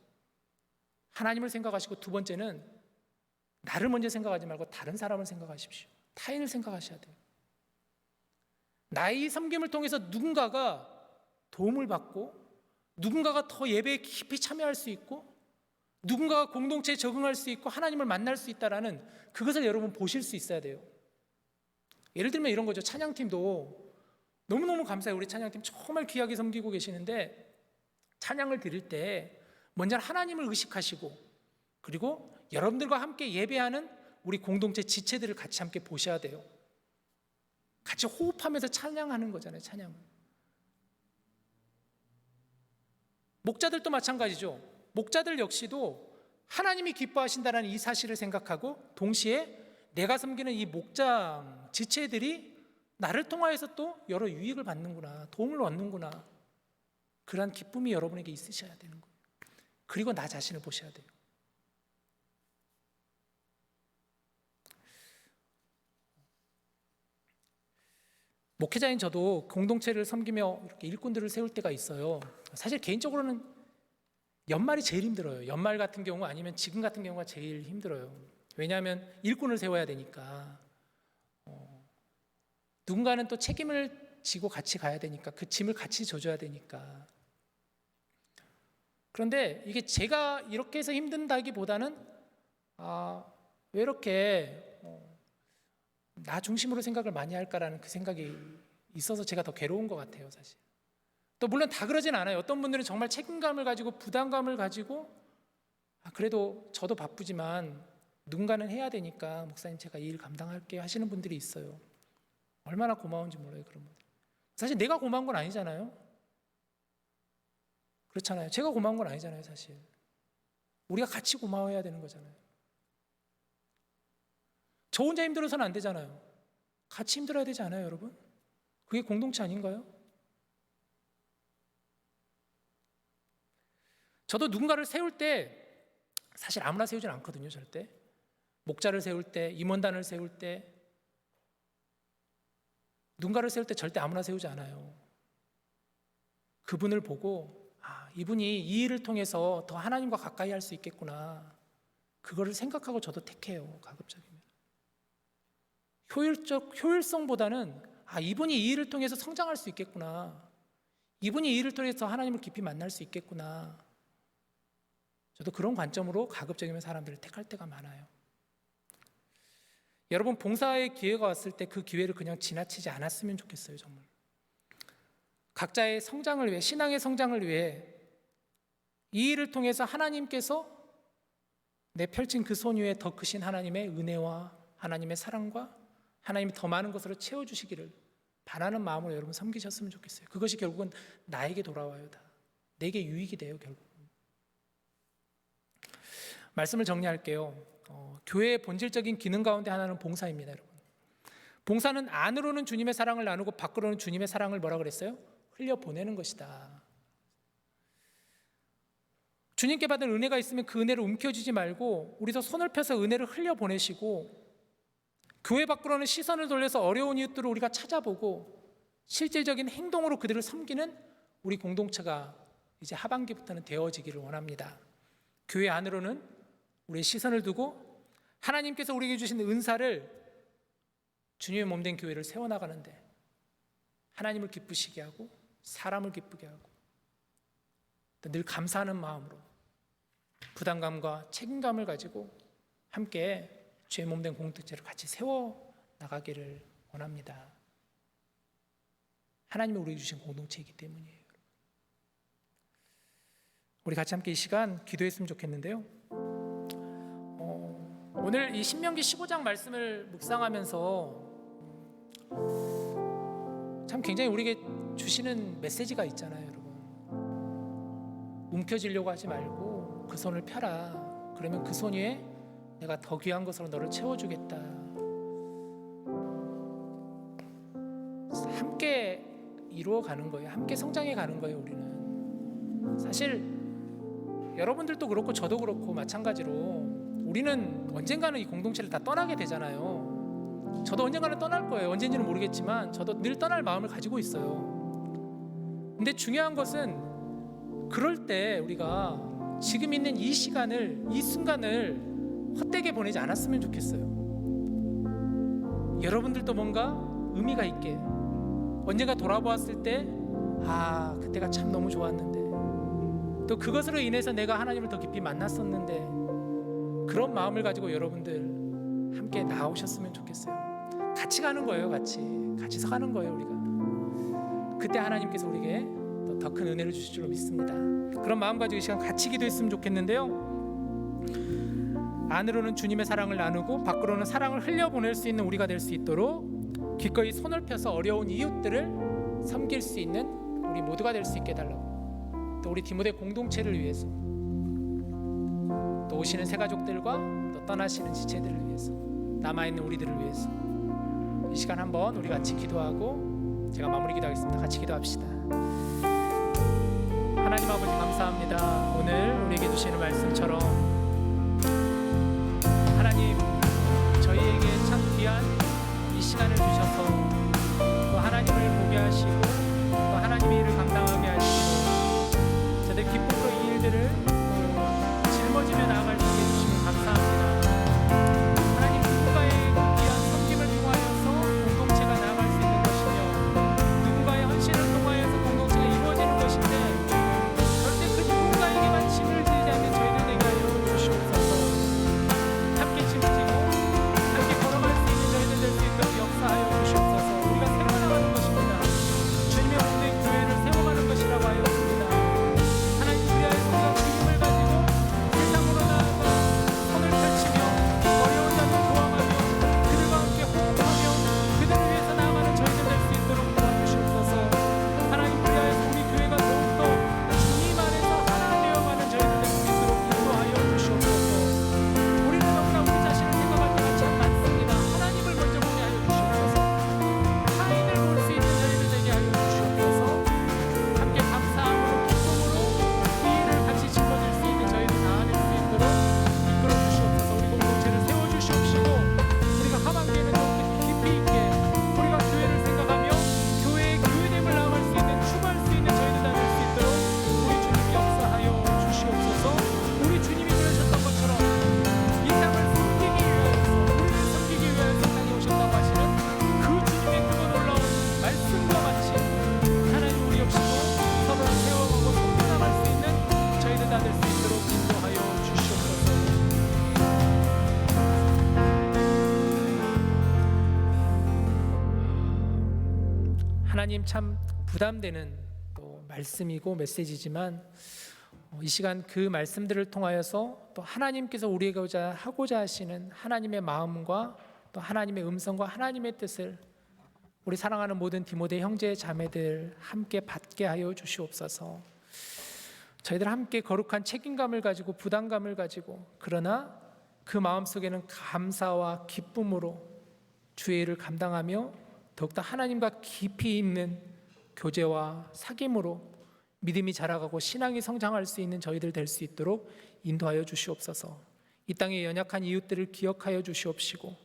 하나님을 생각하시고, 두 번째는 나를 먼저 생각하지 말고 다른 사람을 생각하십시오. 타인을 생각하셔야 돼요. 나의 이 섬김을 통해서 누군가가 도움을 받고, 누군가가 더 예배에 깊이 참여할 수 있고, 누군가가 공동체에 적응할 수 있고 하나님을 만날 수 있다라는 그것을 여러분 보실 수 있어야 돼요. 예를 들면 이런 거죠. 찬양팀도 너무너무 감사해요. 우리 찬양팀 정말 귀하게 섬기고 계시는데 찬양을 드릴 때 먼저 하나님을 의식하시고, 그리고 여러분들과 함께 예배하는 우리 공동체 지체들을 같이 함께 보셔야 돼요. 같이 호흡하면서 찬양하는 거잖아요, 찬양을. 목자들도 마찬가지죠. 목자들 역시도 하나님이 기뻐하신다는 이 사실을 생각하고, 동시에 내가 섬기는 이 목장 지체들이 나를 통하여서 또 여러 유익을 받는구나, 도움을 얻는구나, 그러한 기쁨이 여러분에게 있으셔야 되는 거예요. 그리고 나 자신을 보셔야 돼요. 목회자인 저도 공동체를 섬기며 이렇게 일꾼들을 세울 때가 있어요. 사실 개인적으로는 연말이 제일 힘들어요. 연말 같은 경우, 아니면 지금 같은 경우가 제일 힘들어요. 왜냐하면 일꾼을 세워야 되니까, 누군가는 또 책임을 지고 같이 가야 되니까, 그 짐을 같이 져줘야 되니까. 그런데 이게 제가 이렇게 해서 힘든다기보다는 왜 이렇게 나 중심으로 생각을 많이 할까라는 그 생각이 있어서 제가 더 괴로운 것 같아요, 사실. 또 물론 다 그러진 않아요. 어떤 분들은 정말 책임감을 가지고 부담감을 가지고 그래도 저도 바쁘지만 누군가는 해야 되니까 목사님 제가 이 일 감당할게요 하시는 분들이 있어요. 얼마나 고마운지 몰라요, 그런 분들. 사실 내가 고마운 건 아니잖아요. 그렇잖아요. 제가 고마운 건 아니잖아요, 사실. 우리가 같이 고마워해야 되는 거잖아요. 저 혼자 힘들어서는 안 되잖아요. 같이 힘들어야 되지 않아요, 여러분? 그게 공동체 아닌가요? 저도 누군가를 세울 때 사실 아무나 세우진 않거든요, 절대. 목자를 세울 때, 임원단을 세울 때, 누군가를 세울 때 절대 아무나 세우지 않아요. 그분을 보고 이분이 이 일을 통해서 더 하나님과 가까이 할 수 있겠구나, 그거를 생각하고 저도 택해요, 가급적이면. 효율성보다는 이분이 이 일을 통해서 성장할 수 있겠구나, 이분이 이 일을 통해서 하나님을 깊이 만날 수 있겠구나, 저도 그런 관점으로 가급적이면 사람들을 택할 때가 많아요. 여러분, 봉사의 기회가 왔을 때 그 기회를 그냥 지나치지 않았으면 좋겠어요, 정말. 각자의 성장을 위해, 신앙의 성장을 위해 이 일을 통해서 하나님께서 내 펼친 그 손 위에 더 크신 하나님의 은혜와 하나님의 사랑과 하나님이 더 많은 것으로 채워주시기를 반하는 마음으로 여러분 섬기셨으면 좋겠어요. 그것이 결국은 나에게 돌아와요. 다 내게 유익이 돼요. 결국 말씀을 정리할게요. 교회의 본질적인 기능 가운데 하나는 봉사입니다. 여러분, 봉사는 안으로는 주님의 사랑을 나누고 밖으로는 주님의 사랑을 뭐라 그랬어요? 흘려보내는 것이다. 주님께 받은 은혜가 있으면 그 은혜를 움켜쥐지 말고 우리도 손을 펴서 은혜를 흘려보내시고, 교회 밖으로는 시선을 돌려서 어려운 이웃들을 우리가 찾아보고 실질적인 행동으로 그들을 섬기는 우리 공동체가 이제 하반기부터는 되어지기를 원합니다. 교회 안으로는 우리의 시선을 두고 하나님께서 우리에게 주신 은사를, 주님의 몸된 교회를 세워나가는데 하나님을 기쁘시게 하고 사람을 기쁘게 하고 늘 감사하는 마음으로 부담감과 책임감을 가지고 함께 주의 몸된 공동체를 같이 세워나가기를 원합니다. 하나님이 우리에게 주신 공동체이기 때문이에요. 우리 같이 함께 이 시간 기도했으면 좋겠는데요. 오늘 이 신명기 15장 말씀을 묵상하면서 참 굉장히 우리에게 주시는 메시지가 있잖아요. 여러분, 움켜쥐려고 하지 말고 그 손을 펴라. 그러면 그 손 위에 내가 더 귀한 것으로 너를 채워주겠다. 함께 이루어가는 거예요. 함께 성장해 가는 거예요. 우리는 사실 여러분들도 그렇고 저도 그렇고 마찬가지로 우리는 언젠가는 이 공동체를 다 떠나게 되잖아요. 저도 언젠가는 떠날 거예요. 언젠지는 모르겠지만 저도 늘 떠날 마음을 가지고 있어요. 근데 중요한 것은 그럴 때 우리가 지금 있는 이 시간을, 이 순간을 헛되게 보내지 않았으면 좋겠어요. 여러분들도 뭔가 의미가 있게 언젠가 돌아보았을 때 그때가 참 너무 좋았는데, 또 그것으로 인해서 내가 하나님을 더 깊이 만났었는데, 그런 마음을 가지고 여러분들 함께 나오셨으면 좋겠어요. 같이 가는 거예요. 같이 서가는 거예요. 우리가 그때 하나님께서 우리에게 더 큰 은혜를 주실 줄로 믿습니다. 그런 마음 가지고 이 시간 같이 기도했으면 좋겠는데요. 안으로는 주님의 사랑을 나누고 밖으로는 사랑을 흘려보낼 수 있는 우리가 될 수 있도록 기꺼이 손을 펴서 어려운 이웃들을 섬길 수 있는 우리 모두가 될 수 있게 해달라고, 또 우리 디모데 공동체를 위해서, 또 오시는 새 가족들과 또 떠나시는 지체들을 위해서, 남아있는 우리들을 위해서 이 시간 한번 우리 같이 기도하고 제가 마무리 기도하겠습니다. 같이 기도합시다. 하나님 아버지 감사합니다. 오늘 우리에게 주시는 말씀처럼 하나님, 저희에게 참 귀한 이 시간을 주셔서 또 하나님을 보게 하시고 또 하나님의 일을 감당하게 하시고 저들 기쁨으로 이 일들을 짊어지며 나아갈 수 있게 해주시면 감사합니다. 하나님, 누군가의 귀한 섬김을 통하여서 공동체가 나아갈 수 있는 것이며 누군가의 헌신을 통하여서 공동체가 이루어지는 것인데, 절대 그 누군가에게만 짐을 지지 않는 저희들 되게 하여 주시옵소서. 함께 짐지고 함께 걸어갈 수 있는 저희들 될 수 있도록 역사하여 주시옵소서. 우리가 세워나가는 것입니다. 주님의 몸된 교회를 세워가는 것이라고 하였습니다. 하나님, 우리하여서 우리가 주님을 가지고 세상으로 나아가 손을 펼치며 어려운 자들 도와가며 그들과 함께 호흡하며 그들을 위해서 나아가는 저희들 될 수 있도록 도와주시옵소서. 하나님, 우리하여서 우리 교회가 더욱더 주님 안에서 하나 되어가는 저희들 될 수 있도록 인도하여 주시옵소서. 우리는 너무나 우리 자신을 생각할 때가 참 많습니다. 하나님을 먼저 보게 하여 주시옵소서. 타인을 볼 수 있는 저희들 되게 하여 주시옵소서. 함께 감사함으로 기쁨으로 이 일을 같이 짊어질 수 있는 저희들 나아낼 수 있도록 이끌어 주시옵소서. 우리 공동체를 세워 주시옵시고 우리가 하반기에는 더욱 깊이 있게 우리가 교회를 생각하며 교회의 교회됨을 나아갈 수 있는, 추구할 수 있는 저희들 다 될 수 있도록 우리 주님 역사하여 주시옵소서. 우리 주님이 그러셨던 것처럼 이 땅을 섬기기 위하여서, 우리를 섬기기 위하여서 땅에 오셨다고 하시는 그 주님의 그 놀라운 말씀과 같이 하나님, 우리 역시도 서로를 세워가고 섬겨나갈 수 있는 저희들 다 될 수 있도록 인도하여 주시옵소서. 하나님, 참 부담되는 또 말씀이고 메시지지만 이 시간 그 말씀들을 통하여서 또 하나님께서 우리에게 하고자 하시는 하나님의 마음과 또 하나님의 음성과 하나님의 뜻을 우리 사랑하는 모든 디모데 형제 자매들 함께 받게 하여 주시옵소서. 저희들 함께 거룩한 책임감을 가지고 부담감을 가지고 그러나 그 마음속에는 감사와 기쁨으로 주의 일을 감당하며 더욱더 하나님과 깊이 있는 교제와 사귐으로 믿음이 자라가고 신앙이 성장할 수 있는 저희들 될 수 있도록 인도하여 주시옵소서. 이 땅의 연약한 이웃들을 기억하여 주시옵시고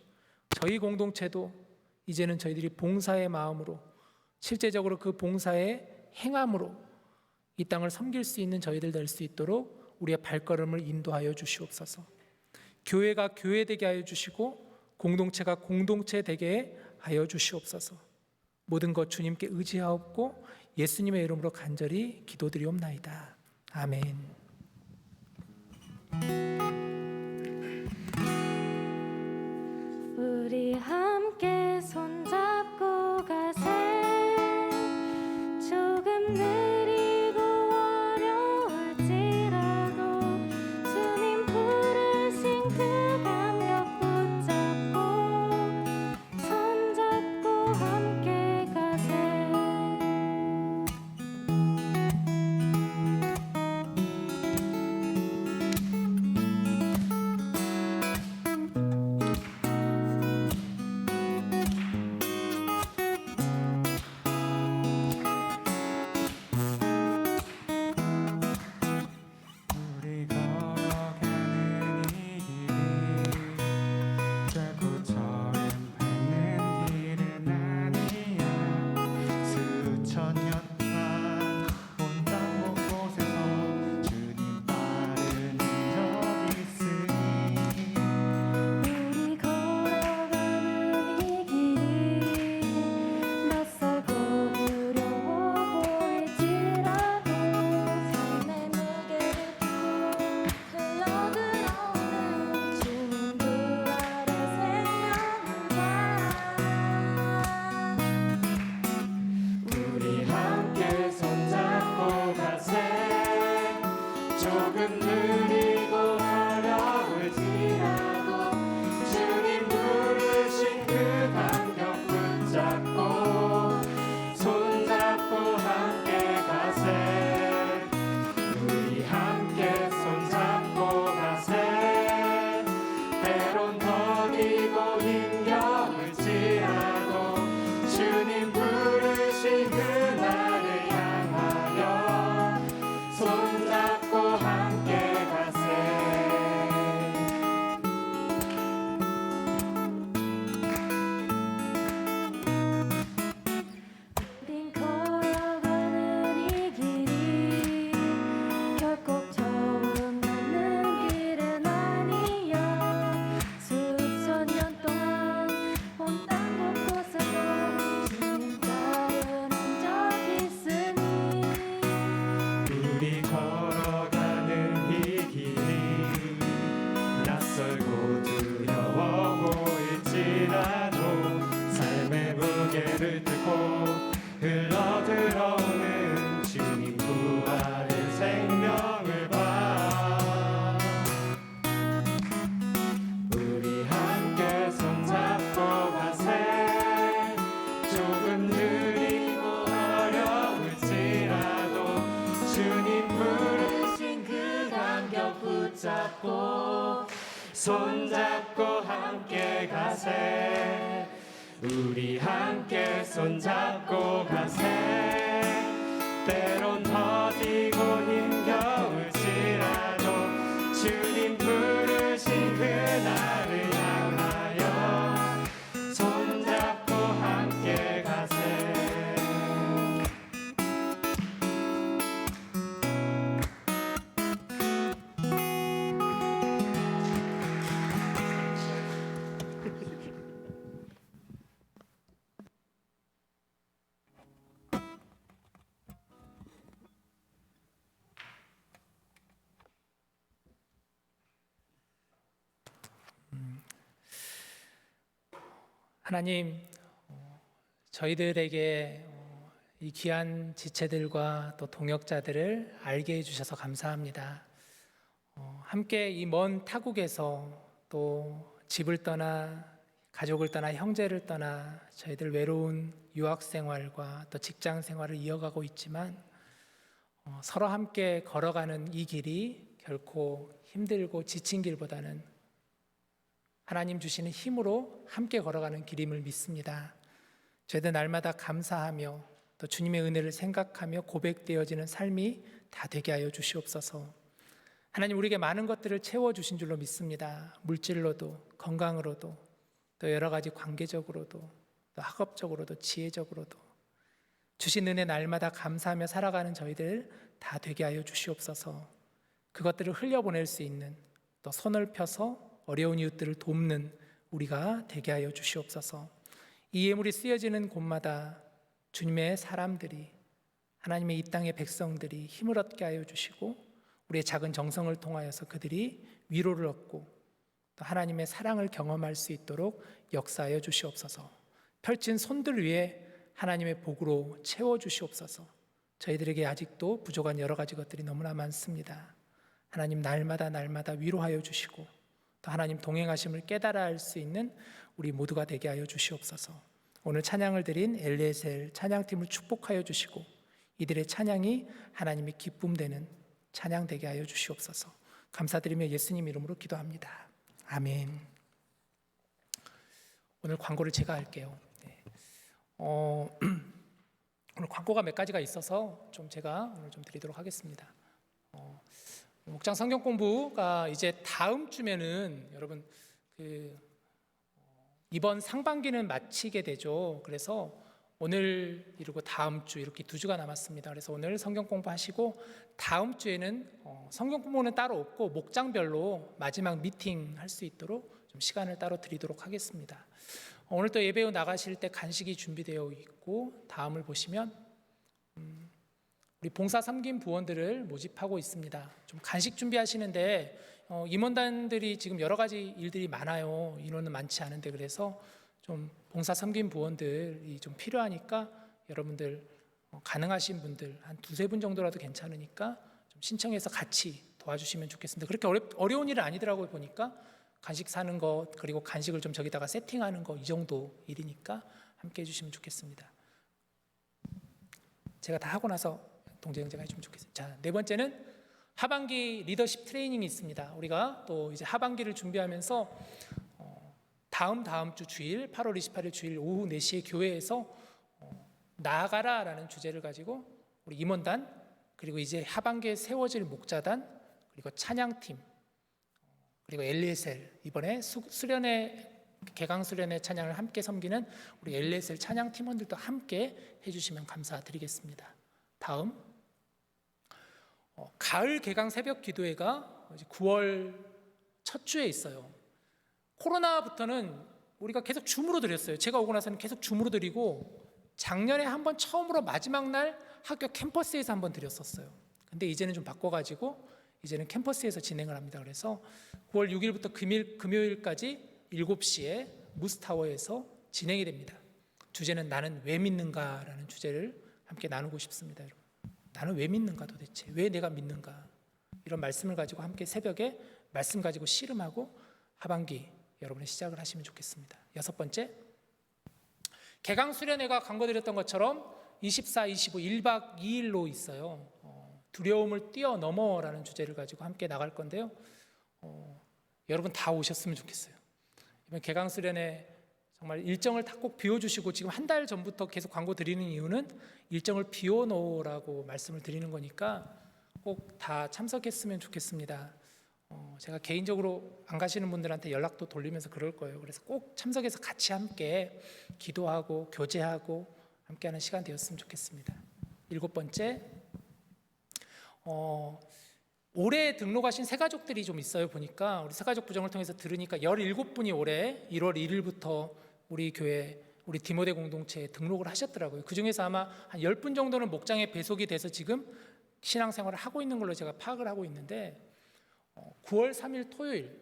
저희 공동체도 이제는 저희들이 봉사의 마음으로 실제적으로 그 봉사의 행함으로 이 땅을 섬길 수 있는 저희들 될 수 있도록 우리의 발걸음을 인도하여 주시옵소서. 교회가 교회되게 하여 주시고 공동체가 공동체 되게 하여 주시옵소서. 모든 것 주님께 의지하옵고 예수님의 이름으로 간절히 기도드리옵나이다. 아멘. 우리 함께 손잡고 가세. 조금 느리고 어려울지라도 주님 부르신 그 감격 붙잡고 손잡고 함께 가세. 우리 걸어가는 이 길이 결코 저름 밟는 길은 아니야. 수천 년 동안 온 땅 곳곳에서 주님 따르는 적 있으니 우리 걸어가는 이 길이 낯설고 두려워 보일지라도 삶의 무게를 딛고 흘러들어오는 주님 그 아래 생명을 봐. 우리 함께 손잡고 가세. 조금 느리고 어려울지라도 주님 부르신 그 감격 붙잡고 손잡고 함께 가세. 우리 함께 손잡고 가세. 때론 더디고 힘겨울지라도 주님 부르신 그날을 향하여 손잡고 함께 가세. 우린 걸어가는 이 길이 결코 처음 닿는 길은 아니야. 수천 년 동안 온 땅 곳곳에서 주님 따르는 적 있으니 우리 걸어가는 이 길이 낯설고 두려워 보일지라도 삶의 무게를 들고 흘러들어오는 주님 부활의 생명을 봐. 우리 함께 손잡고 가세. 조금 느리고 어려울지라도 주님 부르신 그 감격 붙잡고 손잡고 함께 가세. 우리 함께 손잡고 가세. 때론 더디고 힘겨울지라도 주님 부르신 그날을 향하여 손잡고 함께 가세. 하나님, 저희들에게 이 귀한 지체들과 또 동역자들을 알게 해주셔서 감사합니다. 함께 이 먼 타국에서 또 집을 떠나 가족을 떠나 형제를 떠나 저희들 외로운 유학 생활과 또 직장 생활을 이어가고 있지만 서로 함께 걸어가는 이 길이 결코 힘들고 지친 길보다는 하나님 주시는 힘으로 함께 걸어가는 길임을 믿습니다. 저희들 날마다 감사하며 또 주님의 은혜를 생각하며 고백되어지는 삶이 다 되게 하여 주시옵소서. 하나님, 우리에게 많은 것들을 채워주신 줄로 믿습니다. 물질로도 건강으로도 또 여러 가지 관계적으로도 또 학업적으로도 지혜적으로도 주신 은혜 날마다 감사하며 살아가는 저희들 다 되게 하여 주시옵소서. 그것들을 흘려보낼 수 있는 또 손을 펴서 어려운 이웃들을 돕는 우리가 되게 하여 주시옵소서. 이 예물이 쓰여지는 곳마다 주님의 사람들이, 하나님의 이 땅의 백성들이 힘을 얻게 하여 주시고 우리의 작은 정성을 통하여서 그들이 위로를 얻고 또 하나님의 사랑을 경험할 수 있도록 역사하여 주시옵소서. 펼친 손들 위에 하나님의 복으로 채워 주시옵소서. 저희들에게 아직도 부족한 여러 가지 것들이 너무나 많습니다. 하나님, 날마다 위로하여 주시고 또 하나님 동행하심을 깨달아 알 수 있는 우리 모두가 되게 하여 주시옵소서. 오늘 찬양을 드린 엘리에셀 찬양팀을 축복하여 주시고 이들의 찬양이 하나님의 기쁨되는 찬양 되게 하여 주시옵소서. 감사드리며 예수님 이름으로 기도합니다. 아멘. 오늘 광고를 제가 할게요. 네. 오늘 광고가 몇 가지가 있어서 좀 제가 오늘 좀 드리도록 하겠습니다. 목장 성경 공부가 이제 다음 주면은 여러분 이번 상반기는 마치게 되죠. 그래서 오늘 이르고 다음 주 이렇게 2주가 남았습니다. 그래서 오늘 성경 공부하시고 다음 주에는 성경 공부는 따로 없고 목장별로 마지막 미팅 할 수 있도록 좀 시간을 따로 드리도록 하겠습니다. 오늘 또 예배 후 나가실 때 간식이 준비되어 있고 다음을 보시면 우리 봉사 섬김 부원들을 모집하고 있습니다. 좀 간식 준비하시는데 임원단들이 지금 여러 가지 일들이 많아요. 인원은 많지 않은데 그래서 좀 봉사 섬김 부원들이 좀 필요하니까 여러분들 가능하신 분들 한 2-3분 정도라도 괜찮으니까 좀 신청해서 같이 도와주시면 좋겠습니다. 그렇게 어려운 일은 아니더라고요. 보니까 간식 사는 것 그리고 간식을 좀 저기다가 세팅하는 거 이 정도 일이니까 함께 해주시면 좋겠습니다. 제가 다 하고 나서 동재형제가 해주면 좋겠습니다. 자, 4번째는 하반기 리더십 트레이닝이 있습니다. 우리가 또 이제 하반기를 준비하면서 다음 주 주일 8월 28일 주일 오후 4시에 교회에서 나아가라라는 주제를 가지고 우리 임원단 그리고 이제 하반기에 세워질 목자단 그리고 찬양팀 그리고 엘리에셀 이번에 개강 수련회 찬양을 함께 섬기는 우리 엘리에셀 찬양 팀원들도 함께 해주시면 감사드리겠습니다. 다음 가을 개강 새벽 기도회가 이제 9월 첫 주에 있어요. 코로나부터는 우리가 계속 줌으로 드렸어요. 제가 오고 나서는 계속 줌으로 드리고 작년에 한번 처음으로 마지막 날 학교 캠퍼스에서 한번 드렸었어요. 근데 이제는 좀 바꿔가지고 이제는 캠퍼스에서 진행을 합니다. 그래서 9월 6일부터 금요일까지 7시에 무스타워에서 진행이 됩니다. 주제는 나는 왜 믿는가라는 주제를 함께 나누고 싶습니다. 여러분, 나는 왜 믿는가 도대체? 왜 내가 믿는가? 이런 말씀을 가지고 함께 새벽에 말씀 가지고 씨름하고 하반기 여러분의 시작을 하시면 좋겠습니다. 6번째, 개강 수련회가 광고드렸던 것처럼 24, 25, 1박 2일로 있어요. 두려움을 뛰어넘어라는 주제를 가지고 함께 나갈 건데요. 여러분 다 오셨으면 좋겠어요. 이번 개강 수련회 정말 일정을 다 꼭 비워주시고 지금 한 달 전부터 계속 광고 드리는 이유는 일정을 비워놓으라고 말씀을 드리는 거니까 꼭 다 참석했으면 좋겠습니다. 제가 개인적으로 안 가시는 분들한테 연락도 돌리면서 그럴 거예요. 그래서 꼭 참석해서 같이 함께 기도하고 교제하고 함께하는 시간 되었으면 좋겠습니다. 7번째, 올해 등록하신 새가족들이 좀 있어요. 보니까 우리 새가족 부정을 통해서 들으니까 17분이 올해 1월 1일부터 우리 교회 우리 디모데 공동체에 등록을 하셨더라고요. 그중에서 아마 한 10분 정도는 목장에 배속이 돼서 지금 신앙생활을 하고 있는 걸로 제가 파악을 하고 있는데 9월 3일 토요일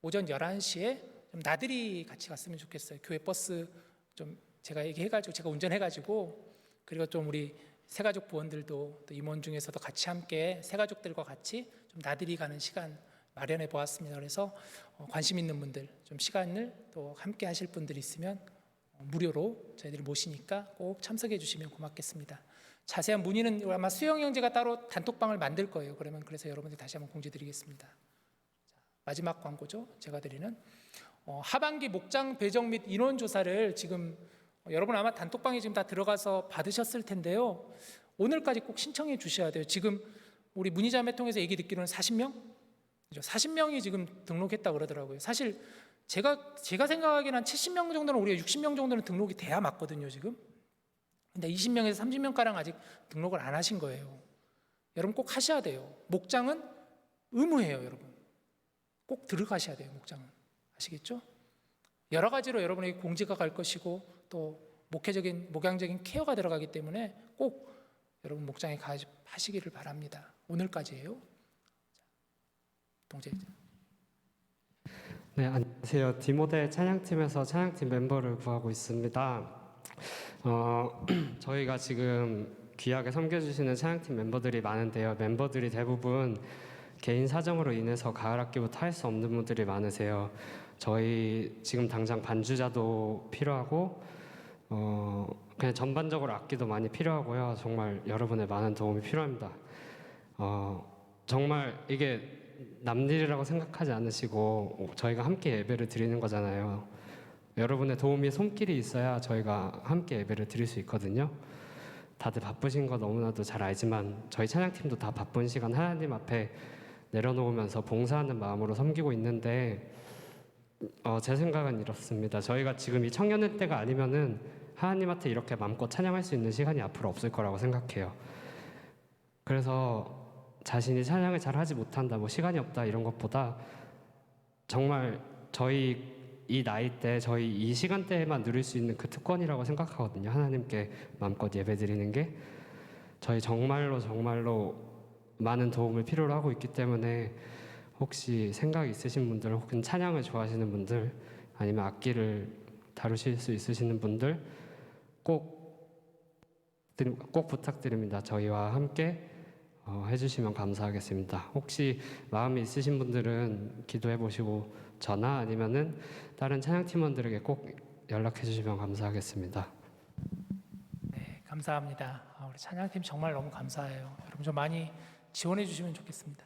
오전 11시에 좀 나들이 같이 갔으면 좋겠어요. 교회 버스 좀 제가 얘기해가지고 제가 운전해가지고 그리고 좀 우리 새가족 부원들도 또 임원 중에서도 같이 함께 새가족들과 같이 좀 나들이 가는 시간 마련해 보았습니다. 그래서 관심 있는 분들, 좀 시간을 또 함께 하실 분들이 있으면 무료로 저희들이 모시니까 꼭 참석해 주시면 고맙겠습니다. 자세한 문의는 아마 수영 형제가 따로 단톡방을 만들 거예요. 그러면 그래서 여러분들 다시 한번 공지드리겠습니다. 마지막 광고죠. 제가 드리는 하반기 목장 배정 및 인원 조사를 지금 여러분 아마 단톡방에 지금 다 들어가서 받으셨을 텐데요. 오늘까지 꼭 신청해 주셔야 돼요. 지금 우리 문의자매 통해서 얘기 듣기로는 40명? 40명이 지금 등록했다 그러더라고요. 사실 제가 생각하기에는 한 70명 정도는 우리가 60명 정도는 등록이 돼야 맞거든요, 지금. 근데 20명에서 30명가량 아직 등록을 안 하신 거예요. 여러분 꼭 하셔야 돼요. 목장은 의무예요, 여러분. 꼭 들어가셔야 돼요, 목장은. 아시겠죠? 여러 가지로 여러분에게 공지가 갈 것이고 또 목양적인 케어가 들어가기 때문에 꼭 여러분 목장에 가시기를 바랍니다. 오늘까지예요. 동재. 네, 안녕하세요. 디모데 찬양팀에서 찬양팀 멤버를 구하고 있습니다. 저희가 지금 귀하게 섬겨주시는 찬양팀 멤버들이 많은데요. 멤버들이 대부분 개인 사정으로 인해서 가을 학기부터 할 수 없는 분들이 많으세요. 저희 지금 당장 반주자도 필요하고 그냥 전반적으로 악기도 많이 필요하고요. 정말 여러분의 많은 도움이 필요합니다. 정말 이게 남일이라고 생각하지 않으시고 저희가 함께 예배를 드리는 거잖아요. 여러분의 도움이 손길이 있어야 저희가 함께 예배를 드릴 수 있거든요. 다들 바쁘신 거 너무나도 잘 알지만 저희 찬양팀도 다 바쁜 시간 하나님 앞에 내려놓으면서 봉사하는 마음으로 섬기고 있는데 제 생각은 이렇습니다. 저희가 지금 이 청년의 때가 아니면은 하나님한테 이렇게 마음껏 찬양할 수 있는 시간이 앞으로 없을 거라고 생각해요. 그래서 자신이 찬양을 잘 하지 못한다, 뭐 시간이 없다 이런 것보다 정말 저희 이 나이 때, 저희 이 시간대에만 누릴 수 있는 그 특권이라고 생각하거든요. 하나님께 마음껏 예배드리는 게 저희 정말로 많은 도움을 필요로 하고 있기 때문에 혹시 생각 있으신 분들, 혹은 찬양을 좋아하시는 분들, 아니면 악기를 다루실 수 있으시는 분들 꼭 부탁드립니다. 저희와 함께 해주시면 감사하겠습니다. 혹시 마음이 있으신 분들은 기도해 보시고 저나 아니면은 다른 찬양 팀원들에게 꼭 연락해 주시면 감사하겠습니다. 네, 감사합니다. 우리 찬양팀 정말 너무 감사해요. 여러분 좀 많이 지원해 주시면 좋겠습니다.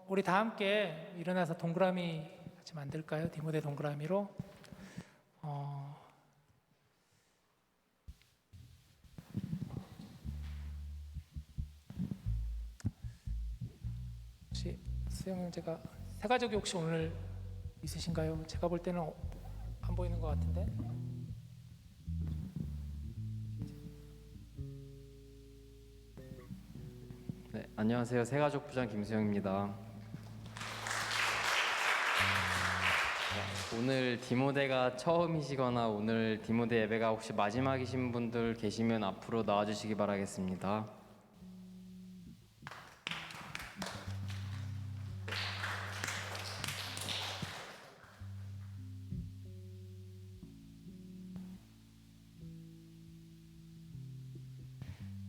우리 다 함께 일어나서 동그라미 같이 만들까요? 디모데 동그라미로. 혹시 수영 형제가 세 가족이 혹시 오늘 있으신가요? 제가 볼 때는 안 보이는 것 같은데. 네, 안녕하세요. 새가족 부장 김수영입니다. 오늘 디모데가 처음이시거나 오늘 디모데 예배가 혹시 마지막이신 분들 계시면 앞으로 나와주시기 바라겠습니다.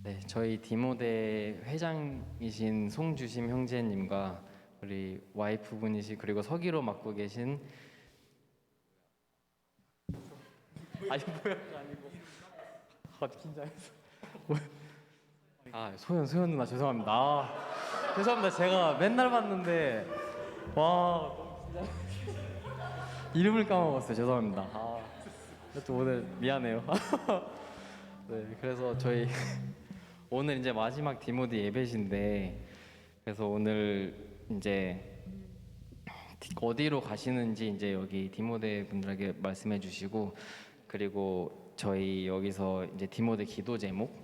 네, 저희 디모데 회장이신 송주심 형제님과 우리 와이프분이시 그리고 서기로 맡고 계신 아니 뭐야 아니고 긴장해서 소연 누나 죄송합니다. 죄송합니다. 제가 맨날 봤는데 와 너무 이름을 까먹었어요. 죄송합니다. 또 오늘 미안해요. 네, 그래서 저희 오늘 이제 마지막 디모데 예배신데 그래서 오늘 이제 어디로 가시는지 이제 여기 디모데 분들에게 말씀해 주시고 그리고 저희 여기서 이제 디모데 기도 제목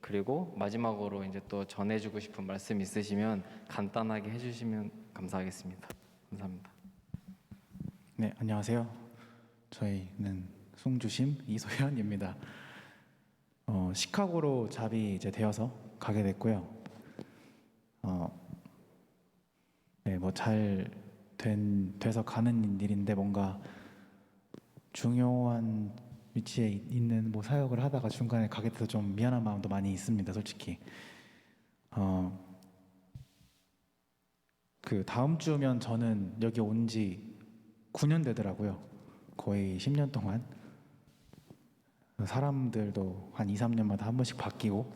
그리고 마지막으로 이제 또 전해주고 싶은 말씀 있으시면 간단하게 해주시면 감사하겠습니다. 감사합니다. 네, 안녕하세요. 저희는 송주심 이소연입니다. 시카고로 잡이 이제 되어서 가게 됐고요. 네, 뭐 잘 돼서 가는 일인데 뭔가 중요한 위치에 있는 뭐 사역을 하다가 중간에 가게 돼서 좀 미안한 마음도 많이 있습니다, 솔직히. 그 다음 주면 저는 여기 온 지 9년 되더라고요. 거의 10년 동안. 사람들도 한 2, 3년마다 한 번씩 바뀌고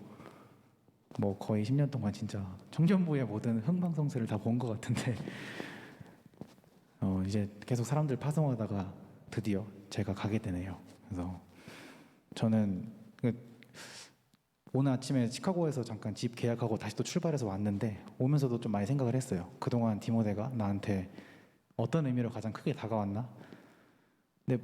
뭐 거의 10년 동안 진짜 청년부의 모든 흥망성쇠를 다 본 것 같은데 이제 계속 사람들 파송하다가 드디어 제가 가게 되네요. 그래서 저는 오늘 아침에 시카고에서 잠깐 집 계약하고 다시 또 출발해서 왔는데 오면서도 좀 많이 생각을 했어요. 그동안 디모데가 나한테 어떤 의미로 가장 크게 다가왔나? 근데